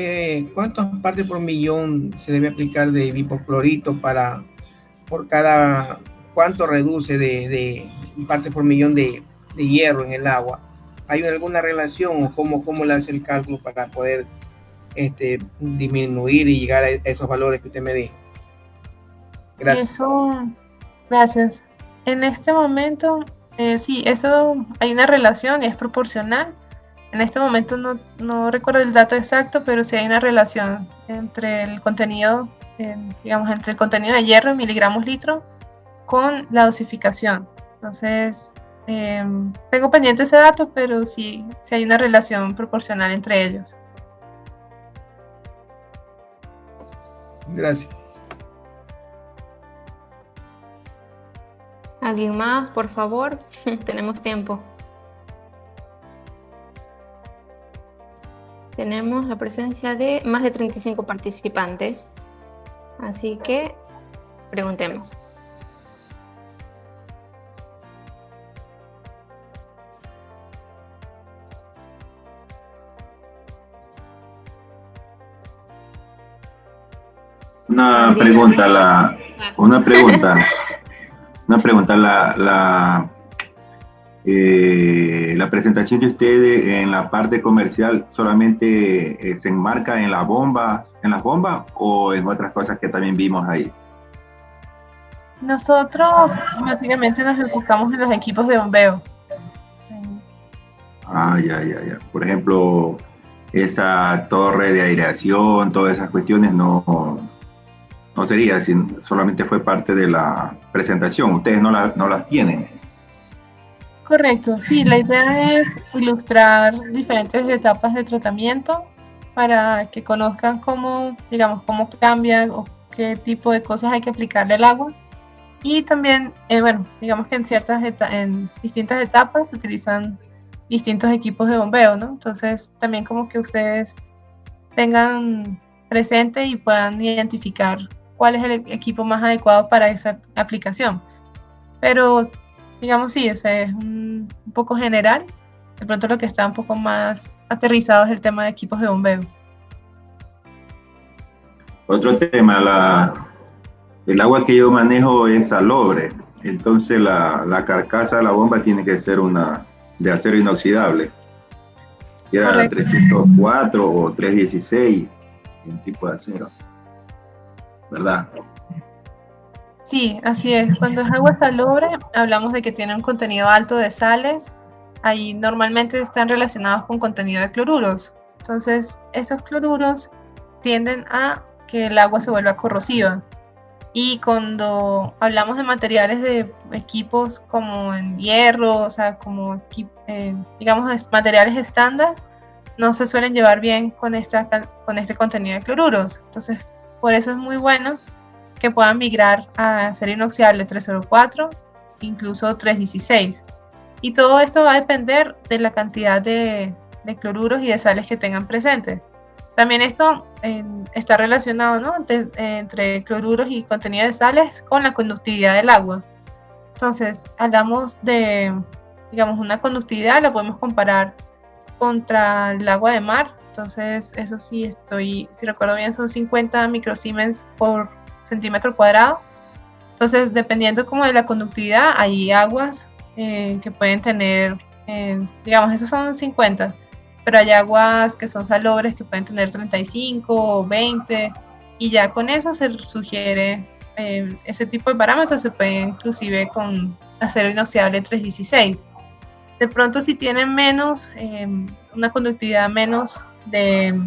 Speaker 4: partes por millón se debe aplicar de bipoclorito por cada, cuánto reduce de partes por millón de hierro en el agua? ¿Hay alguna relación o cómo le hace el cálculo para poder disminuir y llegar a esos valores que usted me dijo? Gracias.
Speaker 2: Gracias. En este momento, sí, eso hay una relación y es proporcional. En este momento no recuerdo el dato exacto, pero sí hay una relación entre el contenido, entre el contenido de hierro en miligramos litro con la dosificación. Entonces, tengo pendiente ese dato, pero sí hay una relación proporcional entre ellos.
Speaker 4: Gracias.
Speaker 1: ¿Alguien más, por favor? Tenemos tiempo. Tenemos la presencia de más de 35 participantes, así que preguntemos.
Speaker 3: Una pregunta, la presentación de ustedes en la parte comercial solamente se enmarca en las bombas o en otras cosas que también vimos ahí.
Speaker 2: Nosotros básicamente nos enfocamos en los equipos de bombeo.
Speaker 3: Ya. Por ejemplo, esa torre de aireación, todas esas cuestiones no sería, solamente fue parte de la presentación. Ustedes no las tienen.
Speaker 2: Correcto, sí, la idea es ilustrar diferentes etapas de tratamiento para que conozcan cómo cambian o qué tipo de cosas hay que aplicarle al agua. Y también, digamos que en distintas etapas se utilizan distintos equipos de bombeo, ¿no? Entonces, también como que ustedes tengan presente y puedan identificar cuál es el equipo más adecuado para esa aplicación. Pero, digamos, sí, es un poco general. De pronto lo que está un poco más aterrizado es el tema de equipos de bombeo.
Speaker 3: Otro tema, el agua que yo manejo es salobre, entonces la carcasa de la bomba tiene que ser de acero inoxidable. Era 304 o 316, un tipo de acero, ¿verdad?
Speaker 2: Sí, así es. Cuando es agua salobre, hablamos de que tiene un contenido alto de sales. Ahí normalmente están relacionados con contenido de cloruros. Entonces, esos cloruros tienden a que el agua se vuelva corrosiva. Y cuando hablamos de materiales de equipos como en hierro, o sea, como digamos materiales estándar, no se suelen llevar bien con este contenido de cloruros. Entonces, por eso es muy bueno que puedan migrar a acero inoxidable 304, incluso 316. Y todo esto va a depender de la cantidad de cloruros y de sales que tengan presentes. También esto está relacionado, ¿no? Entre cloruros y contenido de sales con la conductividad del agua. Entonces, hablamos de, digamos, una conductividad, la podemos comparar contra el agua de mar, Entonces, eso sí, si recuerdo bien, son 50 microsiemens por centímetro cuadrado. Entonces, dependiendo como de la conductividad, hay aguas que pueden tener, digamos, esos son 50, pero hay aguas que son salobres que pueden tener 35 o 20, y ya con eso se sugiere ese tipo de parámetros. Se puede inclusive con acero inoxidable 316. De pronto, si tienen menos, una conductividad menos de,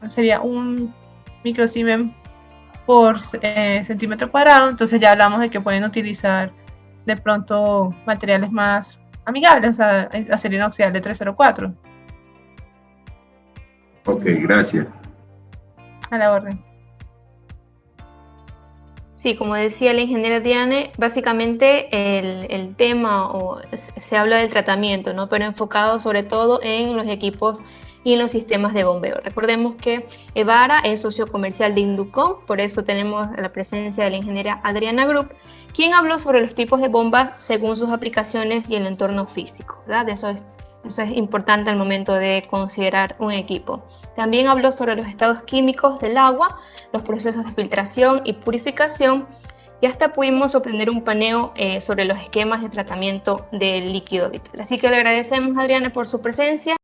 Speaker 2: sería un microsiemen por centímetro cuadrado, entonces ya hablamos de que pueden utilizar de pronto materiales más amigables, o sea, acero inoxidable 304.
Speaker 3: Ok, gracias.
Speaker 2: A la orden.
Speaker 1: Sí, como decía la ingeniera Diane, básicamente el tema se habla del tratamiento, ¿no? Pero enfocado sobre todo en los equipos y en los sistemas de bombeo. Recordemos que Evara es socio comercial de Inducom, por eso tenemos la presencia de la ingeniera Adriana Group, quien habló sobre los tipos de bombas según sus aplicaciones y el entorno físico, ¿verdad? Eso es importante al momento de considerar un equipo. También habló sobre los estados químicos del agua, los procesos de filtración y purificación, y hasta pudimos obtener un paneo sobre los esquemas de tratamiento del líquido vital. Así que le agradecemos a Adriana por su presencia